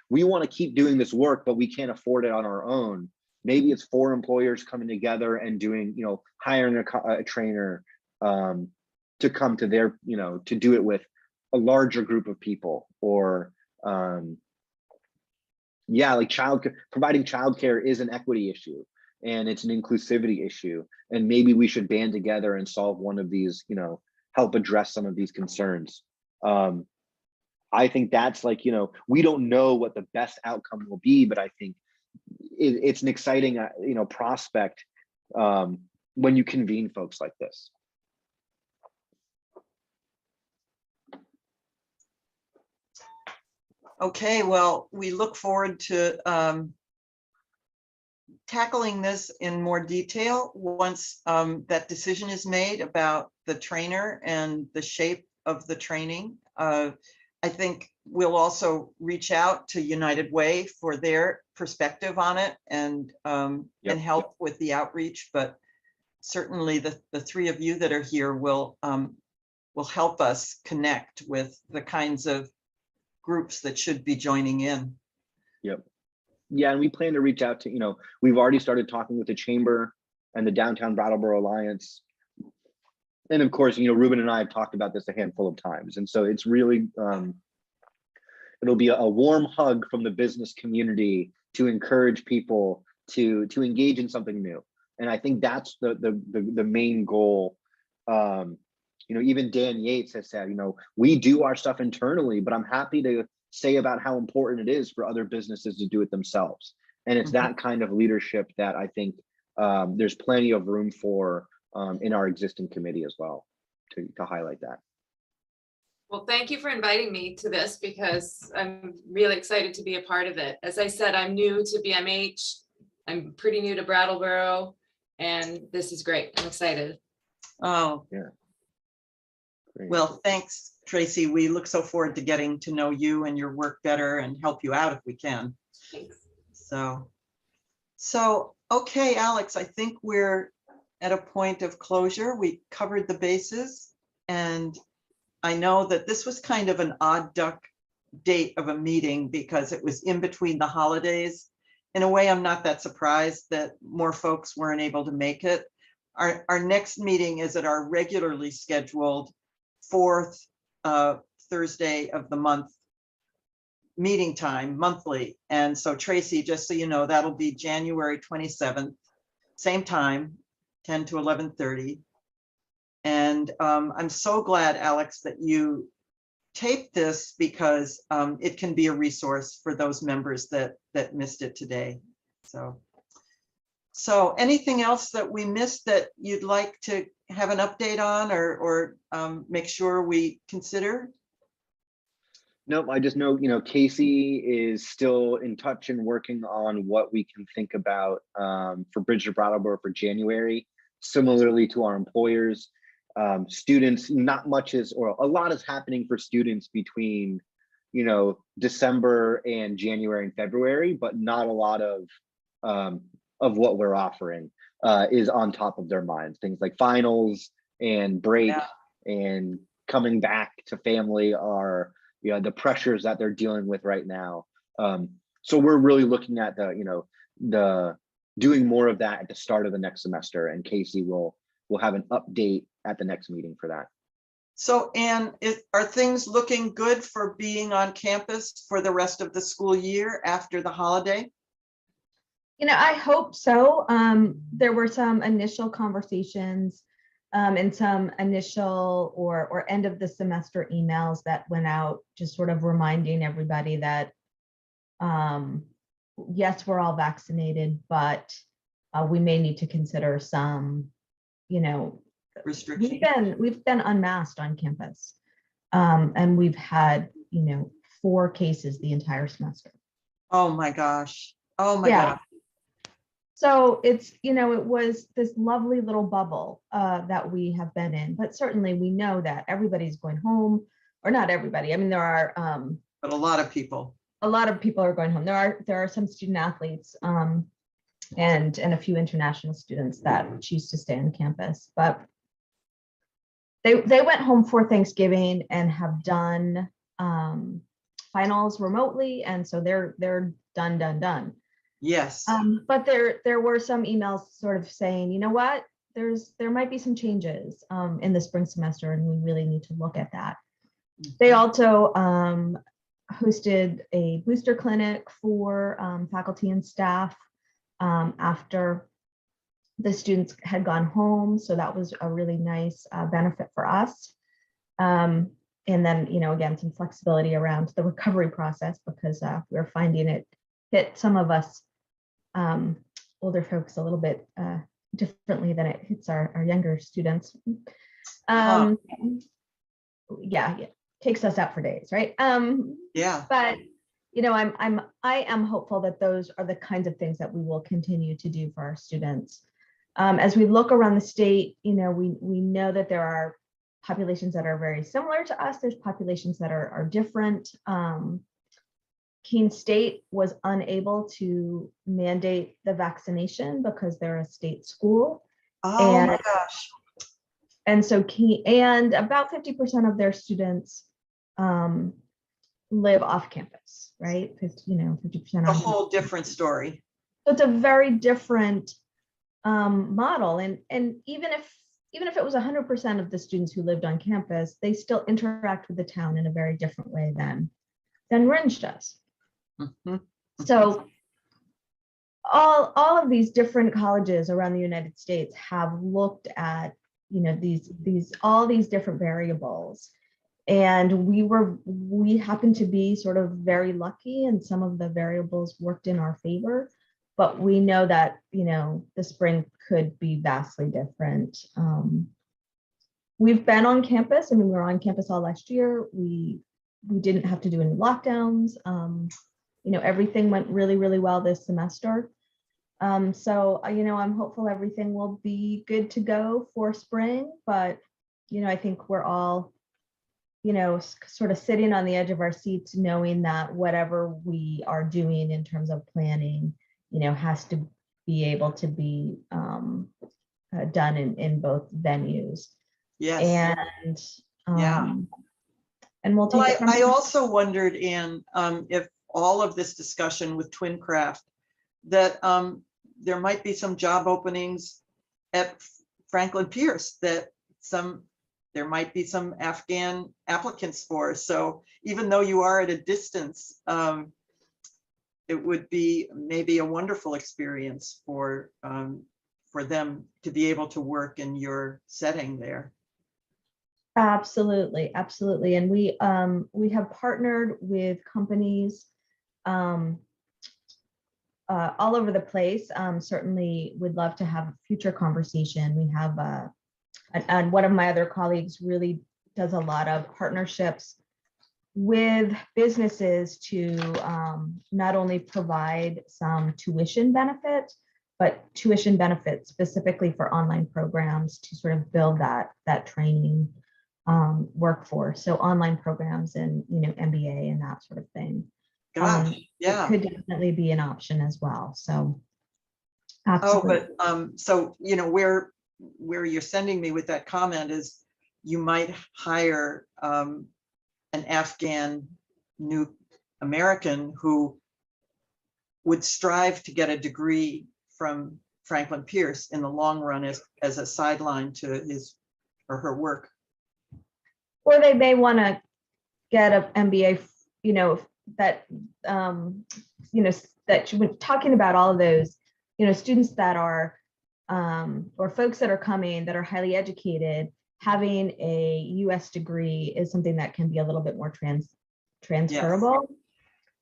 we want to keep doing this work, but we can't afford it on our own. Maybe it's 4 employers coming together and doing, hiring a trainer to come to their, to do it with a larger group of people, or yeah, like providing childcare is an equity issue, and it's an inclusivity issue, and maybe we should band together and solve one of these, help address some of these concerns. I think that's like, we don't know what the best outcome will be, but I think it's an exciting, prospect when you convene folks like this.
Okay, well, we look forward to tackling this in more detail once that decision is made about the trainer and the shape of the training. I think we'll also reach out to United Way for their perspective on it and help with the outreach. But certainly the 3 of you that are here will help us connect with the kinds of groups that should be joining in.
Yep. Yeah, and we plan to reach out to, we've already started talking with the Chamber and the Downtown Brattleboro Alliance. And of course, Ruben and I have talked about this a handful of times. And so it's really, it'll be a warm hug from the business community to encourage people to engage in something new. And I think that's the main goal. Even Dan Yates has said, we do our stuff internally, but I'm happy to say about how important it is for other businesses to do it themselves. And it's that kind of leadership that I think there's plenty of room for in our existing committee as well, to highlight that.
Well, thank you for inviting me to this, because I'm really excited to be a part of it. As I said, I'm new to BMH. I'm pretty new to Brattleboro, and this is great. I'm excited.
Oh,
yeah. Great.
Well, thanks, Tracy. We look so forward to getting to know you and your work better and help you out if we can.
Thanks.
So okay, Alex, I think we're at a point of closure. We covered the bases, and I know that this was kind of an odd duck date of a meeting because it was in between the holidays. In a way, I'm not that surprised that more folks weren't able to make it. Our next meeting is at our regularly scheduled 4th Thursday of the month meeting time, monthly. And so Tracy, just so you know, that'll be January 27th, same time, 10 to 11:30. And I'm so glad, Alex, that you taped this, because it can be a resource for those members that missed it today. So anything else that we missed that you'd like to have an update on, or make sure we consider?
Nope, I just know, Casey is still in touch and working on what we can think about for Bridge to Brattleboro for January. Similarly to our employers, students, not much is, or a lot is happening for students between, December and January and February, but not a lot of what we're offering is on top of their minds. Things like finals and break and coming back to family are, the pressures that they're dealing with right now. So we're really looking at the doing more of that at the start of the next semester, and Casey will have an update at the next meeting for that.
So, Anne, are things looking good for being on campus for the rest of the school year after the holiday?
I hope so. There were some initial conversations and some initial or end of the semester emails that went out, just sort of reminding everybody that, yes, we're all vaccinated, but we may need to consider some,
Restriction.
we've been unmasked on campus. And we've had, 4 cases the entire semester.
Oh my gosh. Oh my
Yeah.
God.
So it's, it was this lovely little bubble that we have been in, but certainly we know that everybody's going home, or not everybody. I mean, there are
But a lot of people.
a lot of people are going home. There are some student athletes and a few international students that choose to stay on campus, but they went home for Thanksgiving and have done finals remotely, and so they're done.
Yes.
But there were some emails sort of saying, you know what, there might be some changes in the spring semester, and we really need to look at that. They also hosted a booster clinic for faculty and staff after the students had gone home. So that was a really nice benefit for us. And then, again, some flexibility around the recovery process, because we're finding it hit some of us older folks a little bit differently than it hits our younger students. Yeah, takes us out for days, right?
Yeah.
But I am hopeful that those are the kinds of things that we will continue to do for our students. As we look around the state, we know that there are populations that are very similar to us. There's populations that are different. Keene State was unable to mandate the vaccination because they're a state school.
Oh
And-
my gosh.
And so and about 50% of their students live off campus, right? 50%
A
off.
whole different story.
So it's a very different model. And even if it was 100% of the students who lived on campus, they still interact with the town in a very different way than Ringe does.
Mhm.
So all of these different colleges around the United States have looked at all these different variables, and we happen to be sort of very lucky, and some of the variables worked in our favor, but we know that the spring could be vastly different. We've been on campus. I mean, we were on campus all last year. We didn't have to do any lockdowns. Everything went really, really well this semester. So, I'm hopeful everything will be good to go for spring, but, I think we're all, sort of sitting on the edge of our seats, knowing that whatever we are doing in terms of planning, has to be able to be done in both venues.
Yes.
And we'll
Well,
take it from
I
there.
also wondered, Anne, if all of this discussion with Twincraft, that there might be some job openings at Franklin Pierce that there might be some Afghan applicants for. So even though you are at a distance, it would be maybe a wonderful experience for them to be able to work in your setting there.
Absolutely. And we have partnered with companies all over the place. Certainly would love to have a future conversation. We have, and one of my other colleagues really does a lot of partnerships with businesses to not only provide some tuition benefit, but tuition benefits specifically for online programs to sort of build that training workforce. So online programs and, MBA and that sort of thing.
Gosh, yeah.
It could definitely be an option as well. So
absolutely. Oh, but so where you're sending me with that comment is you might hire an Afghan new American who would strive to get a degree from Franklin Pierce in the long run as a sideline to his or her work.
Or they may want to get an MBA, that that you were talking about all of those, students that are or folks that are coming that are highly educated, having a US degree is something that can be a little bit more transferable.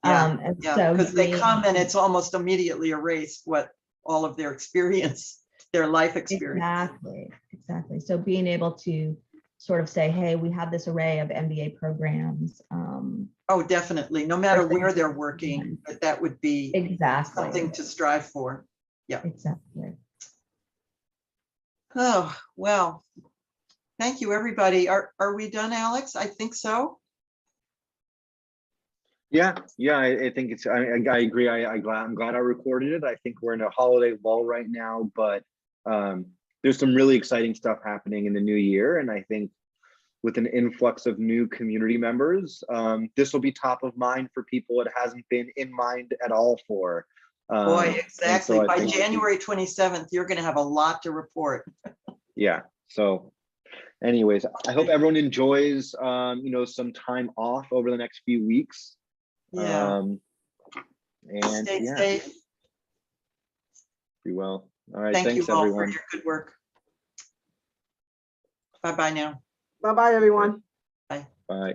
Yeah,
And
yeah,
so
because they
being-
come and it's almost immediately erased what all of their experience, their life experience.
Exactly. So being able to sort of say, hey, we have this array of MBA programs.
Oh, definitely. No matter
things
where they're
like
working, that would be
Exactly.
something to strive for.
Exactly.
Oh, well, thank you, everybody. Are we done, Alex? I think so.
Yeah, I think it's, I agree. I'm glad I recorded it. I think we're in a holiday lull right now, but there's some really exciting stuff happening in the new year. And I think with an influx of new community members, this will be top of mind for people it hasn't been in mind at all for.
Boy, exactly.
so I
By
think-
January 27th, you're going to have a lot to report.
Yeah, so anyways, I hope everyone enjoys, some time off over the next few weeks.
Yeah.
And
Stay
yeah,
safe.
be well. All right,
Thank you
thanks
all for
everyone.
your good work. Bye-bye now.
Bye-bye, everyone.
Bye.